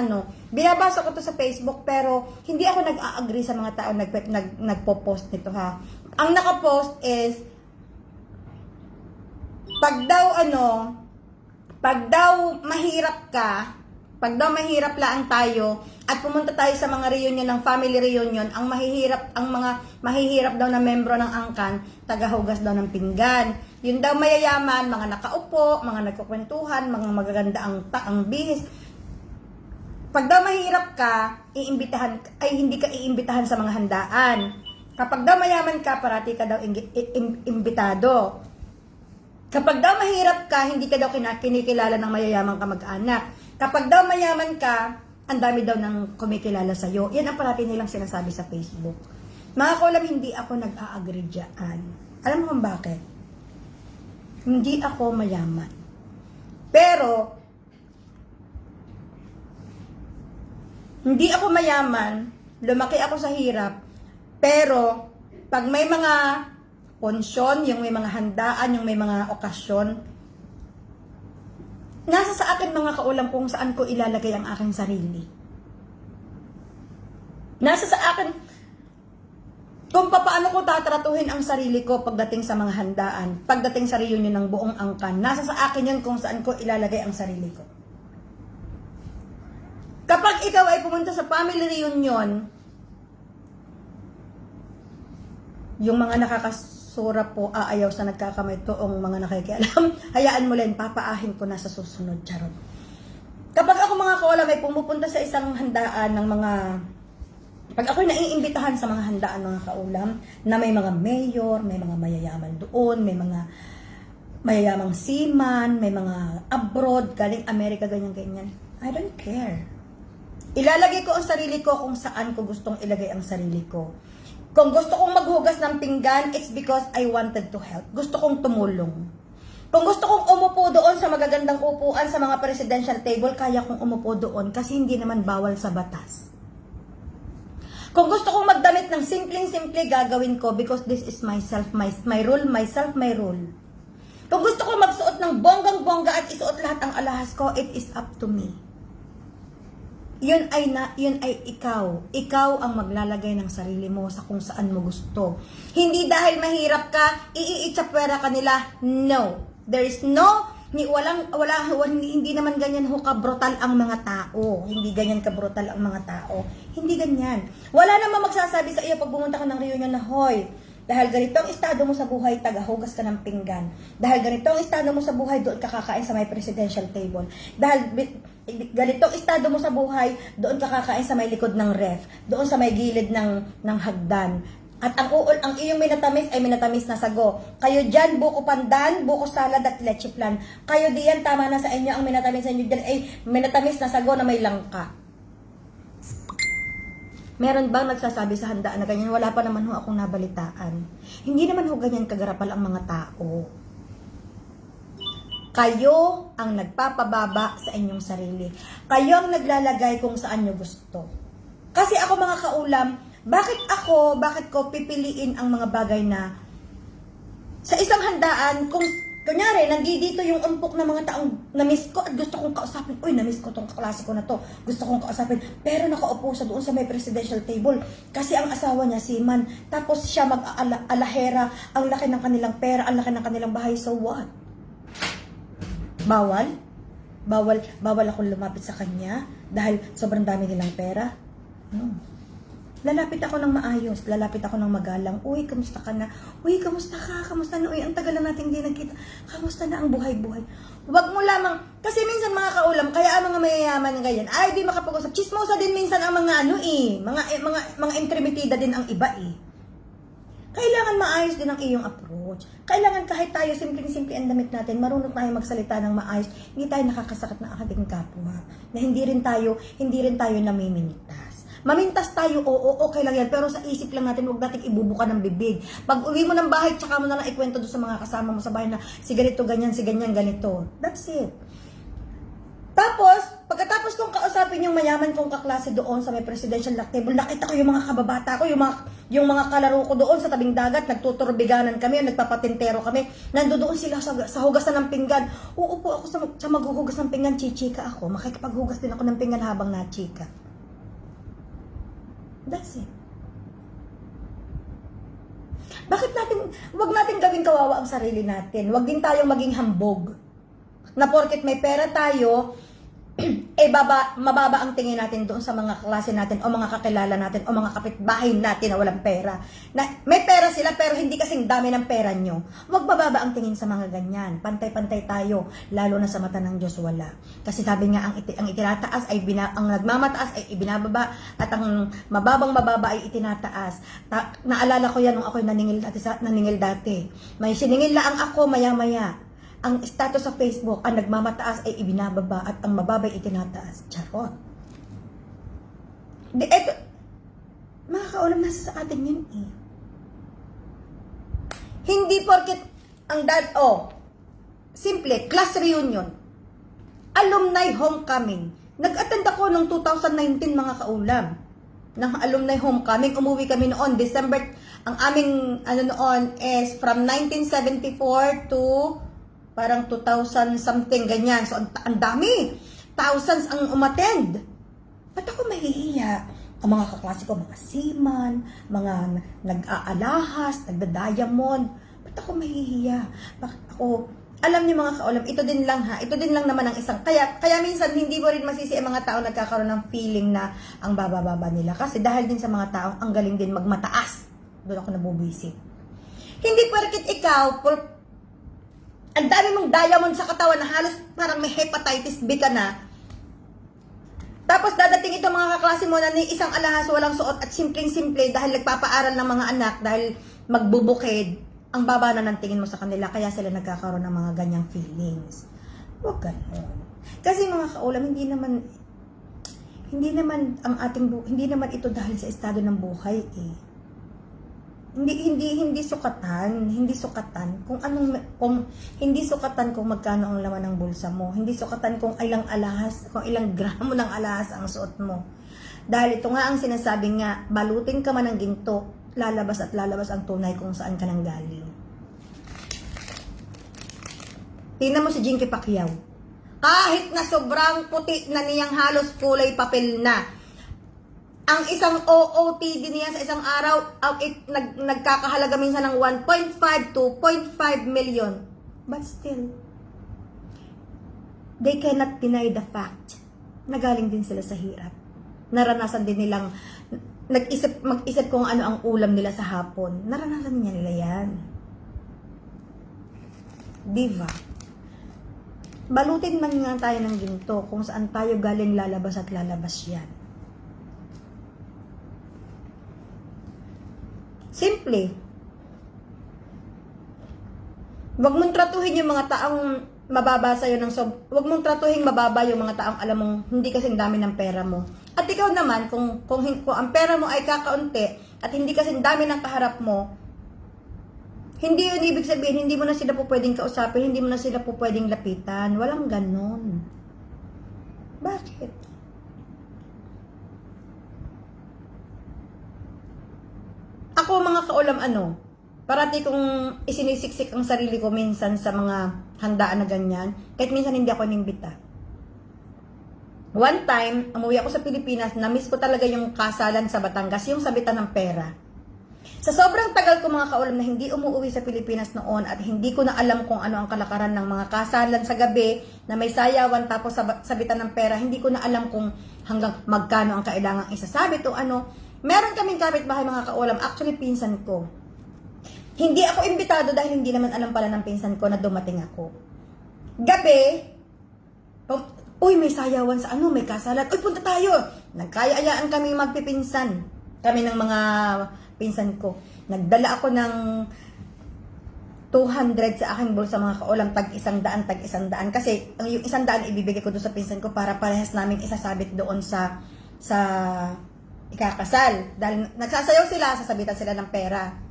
binabasa ko to sa Facebook pero hindi ako nag-a-agree sa mga tao nagpo-post nito ha. Ang naka-post is pag daw mahirap lang tayo at pumunta tayo sa mga reunion ng family reunion, ang mga mahihirap daw na membro ng angkan, tagahugas daw ng pinggan. Yun daw mayayaman, mga nakaupo, mga nagkukwentuhan, mga magaganda ang bihis. Pag daw mahirap ka, hindi ka iimbitahan sa mga handaan. Kapag daw mayaman ka, parati ka daw imbitado. Kapag daw mahirap ka, hindi ka daw kinikilala ng mayayamang kamag-anak. Kapag daw mayaman ka, ang dami daw ng kumikilala sa'yo. Yan ang parati nilang sinasabi sa Facebook. Mga kaulam, hindi ako nag-a-agree dyan. Alam mo kung bakit? Hindi ako mayaman. Pero, hindi ako mayaman, lumaki ako sa hirap, pero, pag may mga konsyon, yung may mga handaan, yung may mga okasyon, nasa sa akin mga kaulam kung saan ko ilalagay ang aking sarili. Nasa sa akin Kung paano ko tatratuhin ang sarili ko pagdating sa mga handaan, pagdating sa reunion ng buong angkan, nasa sa akin yun kung saan ko ilalagay ang sarili ko. Kapag ikaw ay pumunta sa family reunion, yung mga nakakasura po, aayaw sa nagkakamay toong mga nakikialam, hayaan mo lang, papaahin ko na sa susunod, charot. Kapag ako mga kaolam ay pumupunta sa isang handaan ng mga, pag ako'y naiimbitahan sa mga handaan mga kaulam, na may mga mayor, may mga mayayaman doon, may mga mayayamang seaman, may mga abroad, galing Amerika, ganyan-ganyan, I don't care. Ilalagay ko ang sarili ko kung saan ko gustong ilagay ang sarili ko. Kung gusto kong maghugas ng pinggan, it's because I wanted to help. Gusto kong tumulong. Kung gusto kong umupo doon sa magagandang upuan sa mga presidential table, kaya kong umupo doon kasi hindi naman bawal sa batas. Kung gusto kong magdamit ng simpleng-simple, gagawin ko because this is myself, my rule, myself, my rule. Kung gusto kong magsuot ng bonggang-bongga at isuot lahat ang alahas ko, it is up to me. Yun ay ikaw. Ikaw ang maglalagay ng sarili mo sa kung saan mo gusto. Hindi dahil mahirap ka, iiitsapwera ka nila. No. There is no, hindi naman ganyan ho ka-brutal ang mga tao. Hindi ganyan ka-brutal ang mga tao. Hindi ganyan. Wala namang magsasabi sa iyo pag bumunta ka ng reunion na, hoy, dahil ganito ang estado mo sa buhay, tagahugas ka ng pinggan. Dahil ganito ang estado mo sa buhay, doon ka kakain sa may presidential table. Dahil ganito ang estado mo sa buhay, doon ka kakain sa may likod ng ref. Doon sa may gilid ng hagdan. At ang iyong minatamis ay minatamis na sago. Kayo dyan, buko pandan, buko salad at leche flan. Kayo diyan, tama na sa inyo, ang minatamis sa inyo dyan ay minatamis na sago na may langka. Meron bang nagsasabi sa handaan na ganyan? Wala pa naman ho akong nabalitaan. Hindi naman ho ganyan kagarapal ang mga tao. Kayo ang nagpapababa sa inyong sarili. Kayo ang naglalagay kung saan nyo gusto. Kasi ako mga kaulam, bakit ko pipiliin ang mga bagay na sa isang handaan, kung kunyari, nandito yung umpok na mga taong na-miss ko at gusto kong kausapin. Uy, na-miss ko tong kaklase ko na to. Gusto kong kausapin. Pero nakaupo siya doon sa may presidential table. Kasi ang asawa niya, seaman. Tapos siya mag-alahera. Ang laki ng kanilang pera, ang laki ng kanilang bahay. So what? Bawal? Bawal akong lumapit sa kanya dahil sobrang dami nilang pera? No. Lalapit ako ng maayos, lalapit ako ng magalang. Uy, kamusta ka na? Uy, kamusta ka? Kamusta na? Uy, ang tagal na natin hindi nagkita. Kamusta na ang buhay-buhay? Huwag mo lamang, kasi minsan mga kaulam, kaya ang mga mayayaman ganyan, ay di makapag-usap. Chismosa din minsan ang mga mga entremetida din ang iba eh. Kailangan maayos din ang iyong approach. Kailangan kahit tayo simpleng-simple ang damit natin, marunong tayo magsalita ng maayos, hindi tayo nakakasakit ng ating kapwa. Na hindi rin tayo namimintas. Mamintas tayo, oo, okay lang yan. Pero sa isip lang natin, huwag natin ibubuka ng bibig. Pag uwi mo ng bahay, tsaka mo na lang ikwento doon sa mga kasama mo sa bahay na si ganito, ganyan, si ganyan, ganito. That's it. Tapos, pagkatapos kong kausapin yung mayaman kong kaklase doon sa may presidential table, nakita ko yung mga kababata ko, yung mga kalaro ko doon sa tabing dagat, nagtuturbiganan kami, nagpapatintero kami, nandoon sila sa hugasan ng pinggan. Uupo ako sa maghuhugas ng pinggan, chichika ako. Makikipaghugas din ako ng pinggan habang nachika. That's it. Wag natin gawing kawawa ang sarili natin. Wag din tayong maging hambog. Na porket may pera tayo, mababa ang tingin natin doon sa mga klase natin o mga kakilala natin o mga kapitbahay natin na walang pera. Na may pera sila pero hindi kasing dami ng pera nyo. Huwag bababa ang tingin sa mga ganyan. Pantay-pantay tayo, lalo na sa mata ng Diyos wala. Kasi sabi nga, ang itinataas ay ang nagmamataas ay ibinababa at ang mababang-mababa ay itinataas. Naalala ko yan nung ako'y naningil dati. May siningil lang ako maya-maya. Ang status sa Facebook, ang nagmamataas ay ibinababa at ang mababay itinataas. Charot. Mga kaulam, nasa sa atin yun eh. Hindi porket ang simple, class reunion, alumni homecoming. Nag-attend ako noong 2019 mga kaulam. Ng alumni homecoming, umuwi kami noon, December, ang aming noon is from 1974 to parang 2,000 something, ganyan. So, ang dami. Thousands ang umattend. Ba't ako mahihiya? Ang mga kaklase ko, mga seaman, mga nag-aalahas, nagda-diamond. Ba't ako mahihiya? Bakit ako, alam niyo mga kaulam, ito din lang ha, ito din lang naman ang isang, kaya minsan hindi mo rin masisi ang mga tao nagkakaroon ng feeling na ang baba-baba nila. Kasi dahil din sa mga tao, ang galing din magmataas. Doon ako nabubisit. Hindi porket ikaw, ang dami mong diamond sa katawan na halos parang may hepatitis B ka na. Tapos dadating ito mga kaklase mo na ni isang alahas walang suot at simpleng-simple dahil nagpapaaral ng mga anak, dahil magbubukid, ang baba na ng tingin mo sa kanila, kaya sila nagkakaroon ng mga ganyang feelings. Huwag ganun. Kasi mga kaulam, hindi naman ito dahil sa estado ng buhay eh. Hindi sukatan kung magkano ang laman ng bulsa mo. Hindi sukatan kung ilang gramo ng alahas ang suot mo. Dahil ito nga ang sinasabing nga, balutin ka man ng ginto, lalabas at lalabas ang tunay kung saan ka nang galing. Tingnan mo si Jinky Pacquiao. Kahit na sobrang puti na niyang halos kulay papel na, ang isang OOTD niya sa isang araw, nagkakahalaga minsan ng 1.5 to 2.5 million. But still, they cannot deny the fact na galing din sila sa hirap. Naranasan din nilang mag-isip kung ano ang ulam nila sa hapon. Naranasan niya nila yan. Diva. Balutin man nga tayo ng ginto kung saan tayo galing, lalabas at lalabas yan. Simple. Huwag mong tratuhin yung mga taong mababa sa'yo ng huwag mong tratuhin mababa yung mga taong alam mong hindi kasing dami ng pera mo. At ikaw naman, kung ang pera mo ay kakaunti at hindi kasing dami ng kaharap mo, hindi yun ibig sabihin, hindi mo na sila po pwedeng kausapin, hindi mo na sila po pwedeng lapitan. Walang ganon. Bakit? Ako mga kaulam parati kong isinisiksik ang sarili ko minsan sa mga handaan na ganyan. Kahit minsan hindi ako inimbita. One time, umuwi ako sa Pilipinas, na-miss ko talaga yung kasalan sa Batangas, yung sabitan ng pera. Sa sobrang tagal ko mga kaulam na hindi umuwi sa Pilipinas noon at hindi ko na alam kung ano ang kalakaran ng mga kasalan sa gabi na may sayawan tapos sabitan ng pera, hindi ko na alam kung hanggang magkano ang kailangang isasabit o ano. Meron kaming kapitbahay mga kaulam, actually pinsan ko. Hindi ako imbitado dahil hindi naman alam pala ng pinsan ko na dumating ako. Gabi, uy, may sayawan sa may kasalan. Uy, punta tayo. Nagkaya-ayaan kami magpipinsan. Kami ng mga pinsan ko. Nagdala ako ng 200 sa aking bulsa mga kaulam, tag 100. Kasi yung 100 ibibigay ko doon sa pinsan ko para parehas naming isasabit doon sa ikakasal. Dahil nagsasayaw sila, sasabitan sila ng pera.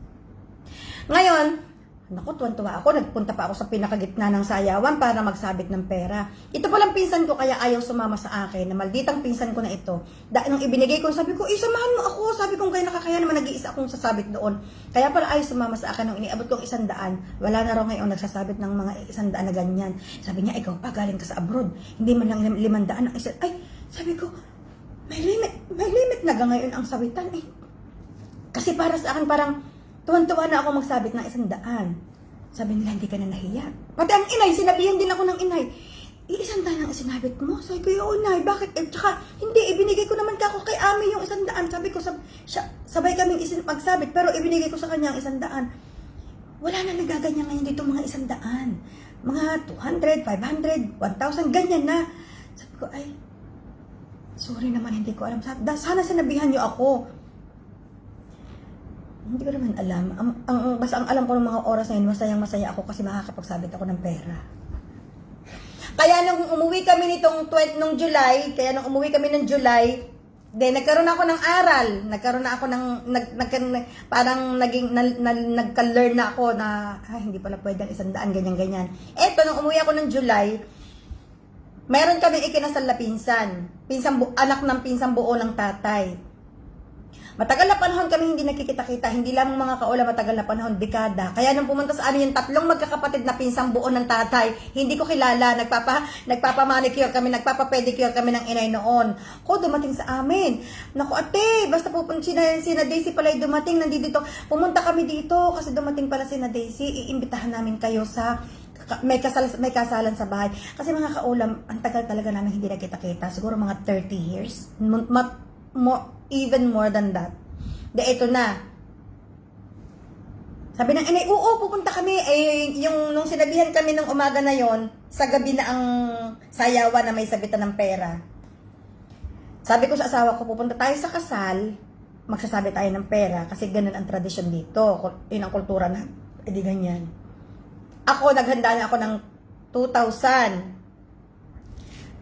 Ngayon, naku, tuwan-tuwa ako. Nagpunta pa ako sa pinakagitna ng sayawan para magsabit ng pera. Ito palang pinsan ko kaya ayaw sumama sa akin, na malditang pinsan ko na ito. Dahil nung ibinigay ko, sabi ko, samahan mo ako. Sabi ko, kaya nakakaya naman nag-iisa akong sasabit doon. Kaya pala ayaw sumama sa akin nung iniabot kong 100. Wala na raw ngayon nagsasabit ng mga 100 na ganyan. Sabi niya, ikaw pa, galing ka sa abroad. Hindi man lang 500 ang isa. Ay, sabi ko, may limit na ngayon ang sabitan eh. Kasi para sa akin parang tuwan-tuwa na ako magsabit ng 100. Sabi nila, hindi ka na nahiya. Pati ang inay, sinabihan din ako ng inay, 100 ang sinabit mo? Sabi ko, oo inay, bakit? Tsaka, hindi, ibinigay ko naman ako kay Ami yung 100. Sabi ko, sabay kaming magsabit, pero ibinigay ko sa kanya ang 100. Wala na nagaganyan ngayon dito mga 100. Mga 200, 500, 1,000, ganyan na. Sabi ko, ay, sorry naman, hindi ko alam. Sana sinabihan niyo ako. Hindi ko naman alam. Basta ang alam ko ng mga oras na yun, masayang-masaya ako kasi makakapagsabit ako ng pera. Kaya nung umuwi kami nung July, nagkaroon ako ng aral. Parang nagka-learn na ako na, hindi pala pwedeng 100, ganyan-ganyan. Eto, nung umuwi ako ng July, meron kami ikinasal na pinsan. Anak ng pinsang buo ng tatay. Matagal na panahon kami hindi nakikita-kita, hindi lamang mga kaulam, matagal na panahon, dekada. Kaya nung pumunta sa amin yung tatlong magkakapatid na pinsang buo ng tatay, hindi ko kilala, nagpapa-manicure kami, nagpapa-pedicure kami ng inay noon. Ko, dumating sa amin. Naku ate, basta pupunta sina Daisy pala yung dumating, nandito, pumunta kami dito kasi dumating pala sina Daisy, iimbitahan namin kayo sa may kasalan sa bahay. Kasi mga kaulam, ang tagal talaga namin hindi nakita-kita, siguro mga 30 years, even more than that. Ito na. Sabi ng inay, oo, pupunta kami. Nung sinabihan kami ng umaga na yon, sa gabi na ang sayawan na may sabitan ng pera. Sabi ko sa asawa ko, pupunta tayo sa kasal, magsasabi tayo ng pera, kasi ganun ang tradisyon dito. Yun ang kultura na, edi ganyan. Ako, naghanda na ako ng 2,000.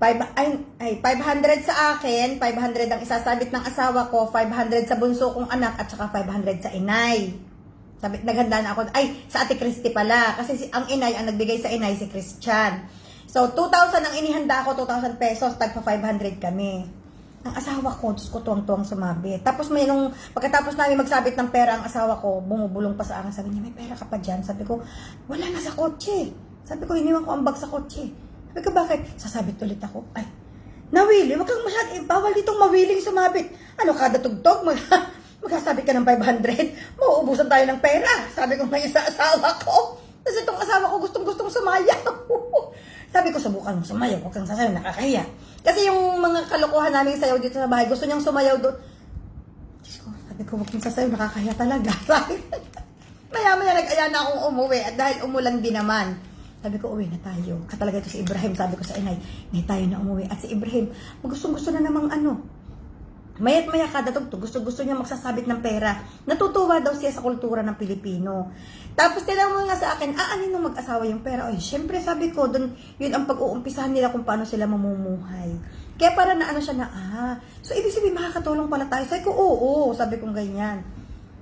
500 sa akin, 500 ang isasabit ng asawa ko, 500 sa bunso kong anak, at saka 500 sa inay. Naghanda na ako, sa ate Christy pala, kasi ang inay, ang nagbigay sa inay, si Christian. So, 2,000 ang inihanda ko, 2,000 pesos, tagpa 500 kami. Ang asawa ko, Diyos ko, tuwang-tuwang sumabit. Tapos pagkatapos namin magsabit ng pera, ang asawa ko, bumubulong pa sa akin, sabi niya, may pera ka pa dyan? Sabi ko, wala na sa kotse. Sabi ko, iniwan ko ang bag sa kotse. Sabi ko, bakit? Sasabit ulit ako. Nawili, wag kang bawal ditong mawiling sumabit. Ano, kada tugtog, magsasabit ka ng 500, mauubusan tayo ng pera. Sabi ko ngayon sa asawa ko. Kasi itong asawa ko gustong-gustong sumayaw. Sabi ko, subukan mong sumayaw, wag kang sasayaw, nakakahiya. Kasi yung mga kalokohan namin sayaw dito sa bahay, gusto niyang sumayaw doon. Sabi ko, wag kang sasayaw, nakakahiya talaga. Maya-maya nag-aya na akong umuwi at dahil umulan din naman. Sabi ko, uwi na tayo. Katalaga ito si Ibrahim. Sabi ko sa inay, hindi tayo na umuwi. At si Ibrahim, gustong-gusto na namang Mayat-maya kada tugtog, gusto niya magsasabit ng pera. Natutuwa daw siya sa kultura ng Pilipino. Tapos tinanong nga sa akin, aanin nung mag-asawa yung pera? Syempre sabi ko, yun ang pag-uumpisahan nila kung paano sila mamumuhay. Kaya para na siya na, so ibig sabihin makakatulong pala tayo. Sabi ko, oo, sabi kong ganyan.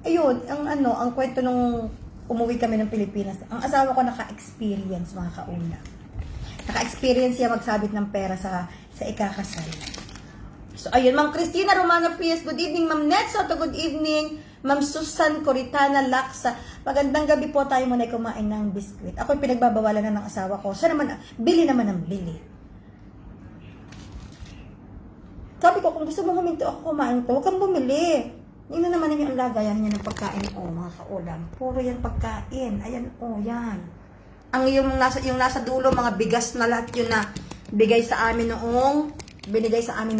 Ayun, ang kwento nung umuwi kami ng Pilipinas, ang asawa ko naka-experience, mga kauna. Naka-experience siya magsabit ng pera sa ikakasal. So, ayun, Ma'am Cristina Romano Frias, good evening. Ma'am Net Soto, good evening. Ma'am Susan Coritana Laksa, magandang gabi po, tayo muna kumain ng biskwit. Ako'y pinagbabawalan na ng asawa ko. Siya naman, bili naman ng bili. Sabi ko, kung gusto mo huminto ako kumain ko, huwag kang bumili. Yun na naman yung lagayan niya ng pagkain ko, mga kaulam. Puro yan pagkain. Ayan, yan. Ang yung nasa dulo, mga bigas na lahat yun na binigay sa amin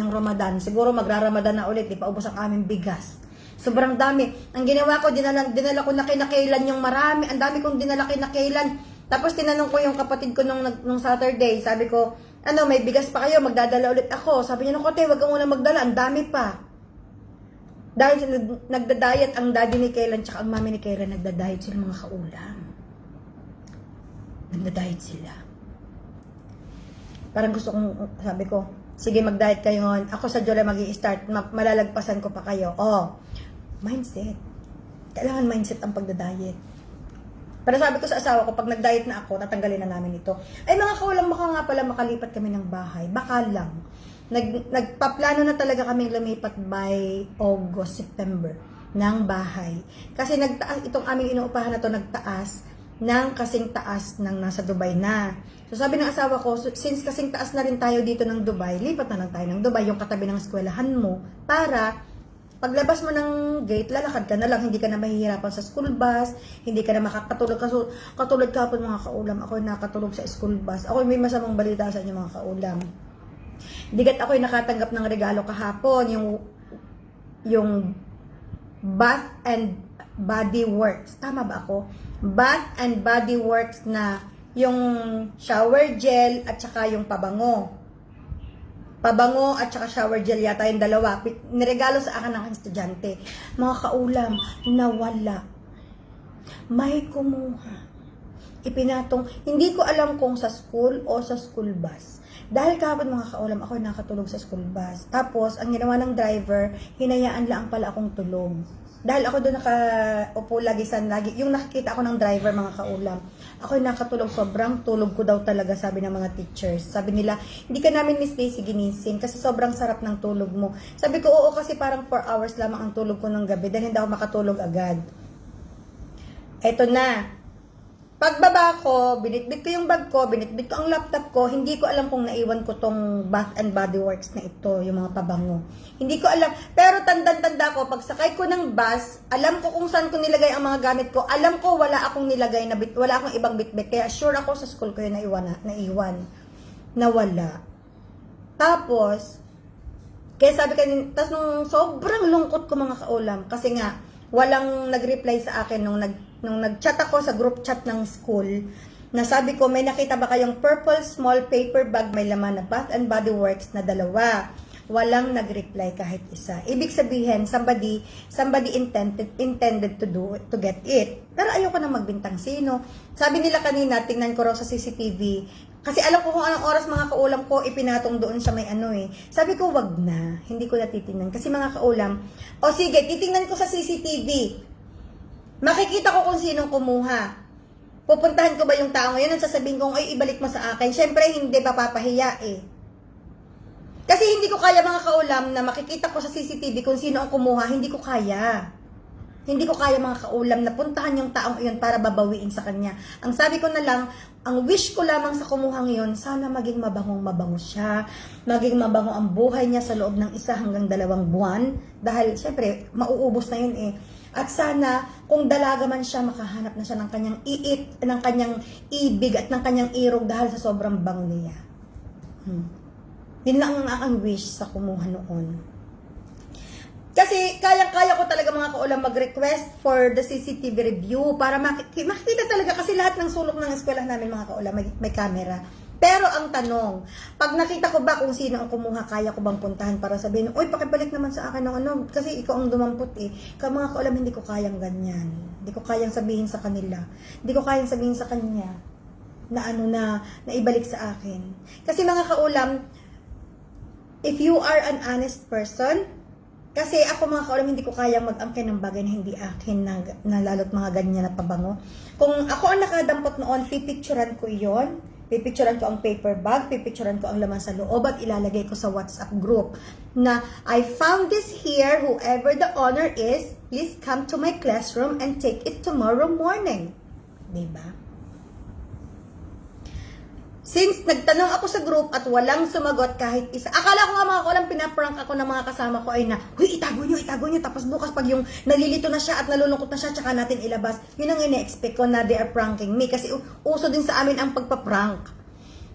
ng Ramadan. Siguro magra-Ramadan na ulit, di pa ubos ang aming bigas. Sobrang dami. Ang ginawa ko, dinala ko na kinakailan yung marami. Ang dami kong dinala kinakailan. Tapos tinanong ko yung kapatid ko nung Saturday. Sabi ko, may bigas pa kayo, magdadala ulit ako. Sabi niya, kote, wag kang muna magdala, ang dami pa. Dahil nagda-diet ang daddy ni Kaylan tsaka ang mami ni Kaylan, nagda-diet sila, mga kaulam. Nagda-diet sila. Parang gusto kong, sabi ko, sige mag-diet kayo ngayon. Ako sa July mag-i-start, malalagpasan ko pa kayo. Mindset. Kailangan mindset ang pagda-diet. Pero sabi ko sa asawa ko, pag nag-diet na ako, tatanggalin na namin ito. Mga kaulam, baka nga pala makalipat kami ng bahay. Baka lang. Nagpaplano na talaga kaming lumipat by August, September ng bahay. Kasi itong aming inuupahan na to nagtaas ng kasing taas ng nasa Dubai na. So sabi ng asawa ko, since kasing taas na rin tayo dito ng Dubai, lipat na lang tayo ng Dubai, yung katabi ng eskwelahan mo, para paglabas mo ng gate, lalakad ka na lang, hindi ka na mahihirapan sa school bus, hindi ka na makakatulog. Katulad kapon mga kaulam, ako nakatulog sa school bus. Ako may masamang balita sa inyo mga kaulam. Digat ako'y nakatanggap ng regalo kahapon, yung Bath and Body Works. Tama ba ako? Bath and Body Works na yung shower gel at saka yung pabango. Pabango at saka shower gel yata yung dalawa. Niregalo sa akin ng estudyante. Mga kaulam, nawala. May kumuha. Ipinatong, hindi ko alam kung sa school o sa school bus. Dahil kahapon mga kaulam, ako nakatulog sa school bus. Tapos, ang ginawa ng driver, hinayaan lang pala akong tulog. Dahil ako doon nakaupo lagi. Yung nakikita ako ng driver mga kaulam, Ako'y nakatulog, sobrang tulog ko daw talaga, sabi ng mga teachers. Sabi nila, hindi ka namin Miss Daisy ginising kasi sobrang sarap ng tulog mo. Sabi ko, oo, kasi parang 4 hours lamang ang tulog ko ng gabi dahil hindi ako makatulog agad. Eto na. Pagbaba ko, binitbit ko yung bag ko, binitbit ko ang laptop ko, hindi ko alam kung naiwan ko tong Bath and Body Works na ito, yung mga pabango. Hindi ko alam. Pero tanda ko, pag sakay ko ng bus, alam ko kung saan ko nilagay ang mga gamit ko. Alam ko wala akong nilagay na wala akong ibang bitbit. Kaya sure ako sa school ko yun naiwan. Nawala. Tapos, kaya sabi kanina, tapos nung sobrang lungkot ko mga kaulam, kasi nga, walang nag-reply sa akin nung nag-chat ako sa group chat ng school, na sabi ko, may nakita ba kayong purple small paper bag may laman na Bath and Body Works na 2? Walang nag-reply kahit isa. Ibig sabihin, somebody intended to get it. Pero ayoko na magbintang sino. Sabi nila kanina, tingnan ko raw sa CCTV, kasi alam ko kung anong oras mga kaulam ko ipinatong doon sa may Sabi ko, wag na. Hindi ko natitingnan. Kasi mga kaulam, o sige, titingnan ko sa CCTV. Makikita ko kung sinong kumuha. Pupuntahan ko ba yung tao ngayon? Ang sasabihin ko, ay, ibalik mo sa akin. Siyempre, hindi papapahiya eh. Kasi hindi ko kaya mga kaulam na makikita ko sa CCTV kung sino ang kumuha. Hindi ko kaya. Hindi ko kaya mga kaulam na puntahan yung taong iyon para babawiin sa kanya. Ang sabi ko na lang, ang wish ko lamang sa kumuhang iyon, sana maging mabango siya. Maging mabango ang buhay niya sa loob ng 1 hanggang 2 buwan. Dahil syempre, mauubos na yun eh. At sana, kung dalaga man siya, makahanap na siya ng kanyang ng kanyang ibig at ng kanyang irog dahil sa sobrang bango niya. Yun lang ang wish sa kumuha noon. Kasi kaya ko talaga mga kaulam mag-request for the CCTV review para makikita talaga kasi lahat ng sulok ng eskwelahan namin mga kaulam may camera. Pero ang tanong, pag nakita ko ba kung sino ang kumuha, kaya ko bang puntahan para sabihin, oy, pakibalik naman sa akin ng kasi ikaw ang dumampot eh. Kaya mga kaulam, hindi ko kayang ganyan. Hindi ko kayang sabihin sa kanila. Hindi ko kayang sabihin sa kanya na ibalik sa akin. Kasi mga kaulam, if you are an honest person, kasi ako mga kaulam, hindi ko kayang mag-angkin ng bagay na hindi akin na lalo't mga ganyan na pabango. Kung ako ang nakadampot noon, pipicturan ko yon. Pipicturan ko ang paper bag, pipicturan ko ang laman sa loob at ilalagay ko sa WhatsApp group na I found this here, whoever the owner is, please come to my classroom and take it tomorrow morning. Diba? Since nagtanong ako sa group at walang sumagot kahit isa, akala ko nga mga kaulam, pinaprank ako ng mga kasama ko ay na, huy, itago nyo, tapos bukas pag yung nalilito na siya at nalulungkot na siya, tsaka natin ilabas. Yun ang ine-expect ko na they are pranking me kasi uso din sa amin ang pagpaprank.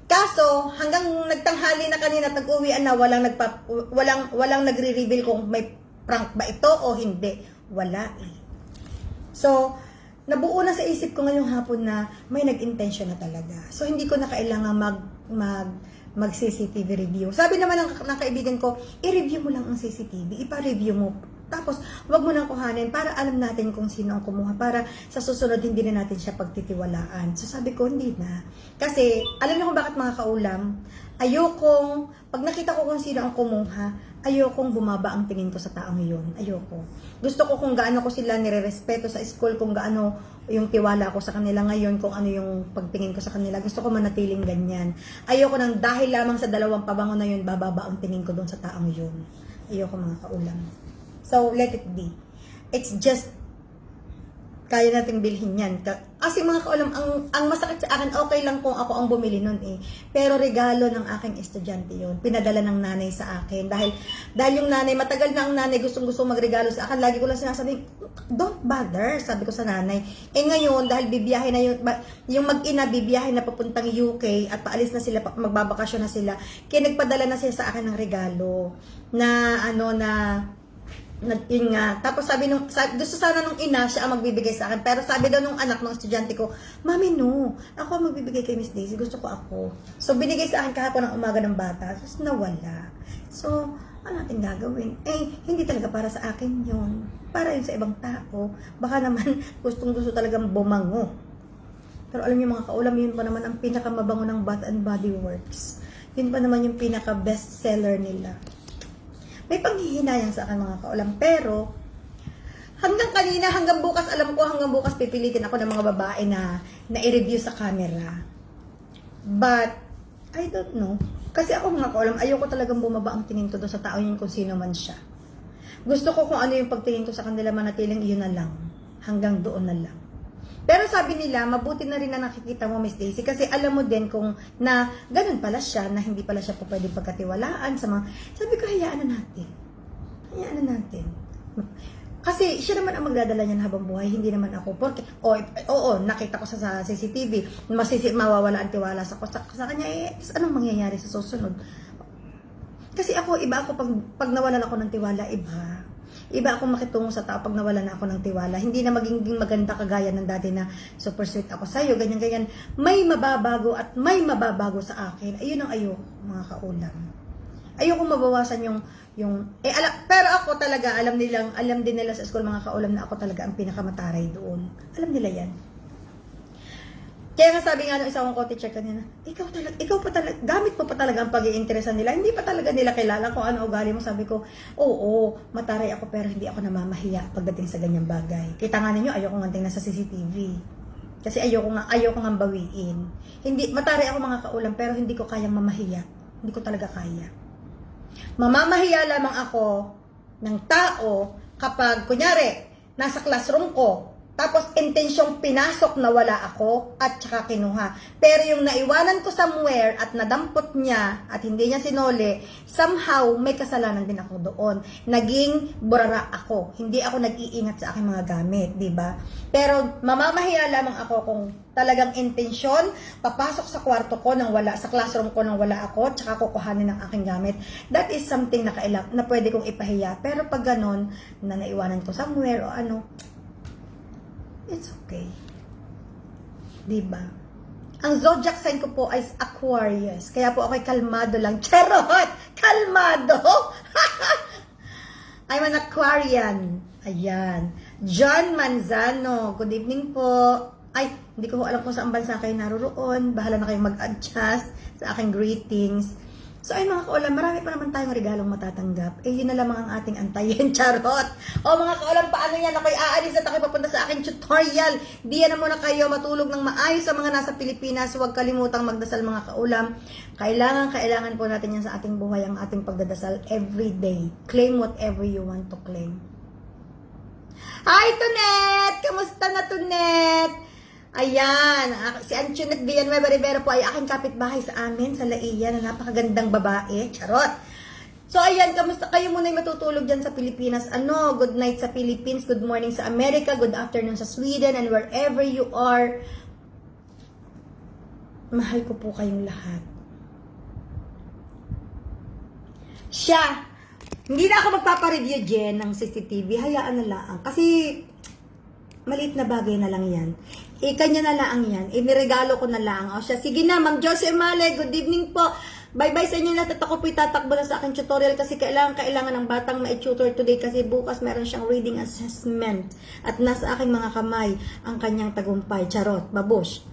Kaso, hanggang nagtanghali na kanina, tag-uwian na, walang nagre-reveal kung may prank ba ito o hindi. Wala eh. So, nabuo na sa isip ko ngayong hapon na may nag-intention na talaga. So, hindi ko na kailangan mag-CCTV review. Sabi naman ng kaibigan ko, i-review mo lang ang CCTV, ipa-review mo. Tapos, wag mo nang kuhanin para alam natin kung sino ang kumuha. Para sa susunod, hindi na natin siya pagtitiwalaan. So, sabi ko, hindi na. Kasi, alam niyo kung bakit mga kaulam? Ayokong, pag nakita ko kung sino ang kumuha, ayokong bumaba ang tingin ko sa taong yun. Ayoko. Gusto ko kung gaano ko sila nire-respeto sa school, kung gaano yung tiwala ko sa kanila ngayon, kung ano yung pagtingin ko sa kanila. Gusto ko manatiling ganyan. Ayoko nang dahil lamang sa 2 pabango na yun, bababa ang tingin ko doon sa taong yun. Ayoko mga kaulam. So, let it be. It's just, kaya nating bilhin yan. Kasi mga kaulam, ang masakit sa akin, okay lang kung ako ang bumili nun eh. Pero regalo ng aking estudyante yun. Pinadala ng nanay sa akin. Dahil yung nanay, matagal na ang nanay gustong-gusto magregalo sa akin. Lagi ko lang sinasabi, don't bother, sabi ko sa nanay. Eh ngayon, dahil bibiyahe na yung mag-ina, bibiyahe na papuntang UK at paalis na sila, magbabakasyon na sila. Kaya nagpadala na sila sa akin ng regalo. Yun nga. Tapos gusto sana nung ina siya ang magbibigay sa akin. Pero sabi daw nung anak ng estudyante ko, Mami, no. Ako ang magbibigay kay Miss Daisy. Gusto ko ako. So, binigay sa akin kahapon ng umaga ng bata. Tapos nawala. So, ano natin gagawin? Eh, hindi talaga para sa akin yun. Para yun sa ibang tao. Baka naman gustong-gusto talagang bumango. Pero alam niyo mga kaulam, yun pa naman ang pinakamabango ng Bath and Body Works. Yun pa naman yung pinaka-best seller nila. May panghihinayang sa akin mga kaulam, pero hanggang kanina, hanggang bukas, alam ko, hanggang bukas pipilitin ako ng mga babae na i-review sa camera. But, I don't know. Kasi ako mga kaulam, ayoko talagang bumaba ang tingin ko doon sa tao yun kung sino man siya. Gusto ko kung ano yung pagtingin ko sa kanila, manatiling yun na lang. Hanggang doon na lang. Pero sabi nila, mabuti na rin na nakikita mo, Miss Daisy, kasi alam mo din kung na ganun pala siya, na hindi pala siya po pwedeng pagkatiwalaan sa mga... Sabi ko, hayaan na natin. Hayaan na natin. Kasi siya naman ang magdadala niyan habang buhay, hindi naman ako. Porque, oo, nakita ko sa CCTV, mawawala ang tiwala sa kanya, anong mangyayari sa susunod? Kasi ako, iba ako pag nawalan ako ng tiwala, iba. Iba ako makitungo sa tao pag nawalan na ako ng tiwala. Hindi na magiging maganda kagaya ng dati na super sweet ako sa'yo, ganyan-ganyan. May mababago at may mababago sa akin. Ayun ang ayoko, mga kaulam. Ayoko mabawasan yung pero ako talaga, alam din nila sa school, mga kaulam, na ako talaga ang pinakamataray doon. Alam nila yan. Kaya nga sabi nga ng isang kong teacher kanina, ikaw pa talaga, gamit mo pa talaga ang pag-iinteresan nila. Hindi pa talaga nila kilala kung ano ugali mo. Sabi ko, oo, mataray ako pero hindi ako namamahiya pagdating sa ganyang bagay. Kita nga ninyo, ayoko nga tingnan sa CCTV. Kasi ayoko nga bawiin. Mataray ako mga kaulam pero hindi ko kayang mamahiya. Hindi ko talaga kaya. Mamamahiya lamang ako ng tao kapag, kunyari, nasa classroom ko, tapos intensyong pinasok na wala ako at saka kinuha. Pero yung naiwanan ko somewhere at nadampot niya at hindi niya sinole, somehow may kasalanan din ako doon. Naging burara ako. Hindi ako nag-iingat sa aking mga gamit, di ba? Pero mamamahiya lamang ako kung talagang intensyon, papasok sa kwarto ko nang wala, sa classroom ko nang wala ako, tsaka kukuhanin ng aking gamit. That is something na pwede kong ipahiya. Pero pag ganon, na naiwanan ko somewhere o ano, it's okay. Diba? Ang zodiac sign ko po ay Aquarius. Kaya po ako'y kalmado lang. Charot! Kalmado! I'm an Aquarian. Ayan. John Manzano. Good evening po. Ay, hindi ko alam kung saan bansa kayo naroroon. Bahala na kayong mag-adjust sa aking greetings. So ay mga kaulam, marami pa naman tayong regalong matatanggap. Eh yun na lamang ang ating antayin, charot. O mga kaulam, paano yan? Ako'y aalis at ako'y papunta sa aking tutorial. Diyan na muna kayo matulog ng maayos sa mga nasa Pilipinas. Huwag kalimutang magdasal mga kaulam. Kailangan po natin yan sa ating buhay, ang ating pagdadasal every day. Claim whatever you want to claim. Hi Tunet! Kamusta na Tunet? Ayan, si Antoinette Villanueva Rivera po ay aking kapitbahay sa amin, sa Laia, na napakagandang babae. Charot! So, ayan, kamusta kayo muna yung matutulog dyan sa Pilipinas? Good night sa Philippines, good morning sa America, good afternoon sa Sweden, and wherever you are. Mahal ko po kayong lahat. Siya! Hindi na ako magpapareview dyan ng CCTV, hayaan na lang. Kasi, maliit na bagay na lang yan. Kanya na lang yan. Iniregalo ko na lang. O siya, sige na, Ma'am Josie Male, good evening po. Bye-bye sa inyo lahat. At ako po'y tatakbo na sa aking tutorial kasi kailangan ng batang ma-tutor today kasi bukas meron siyang reading assessment. At nasa aking mga kamay ang kanyang tagumpay. Charot, babush.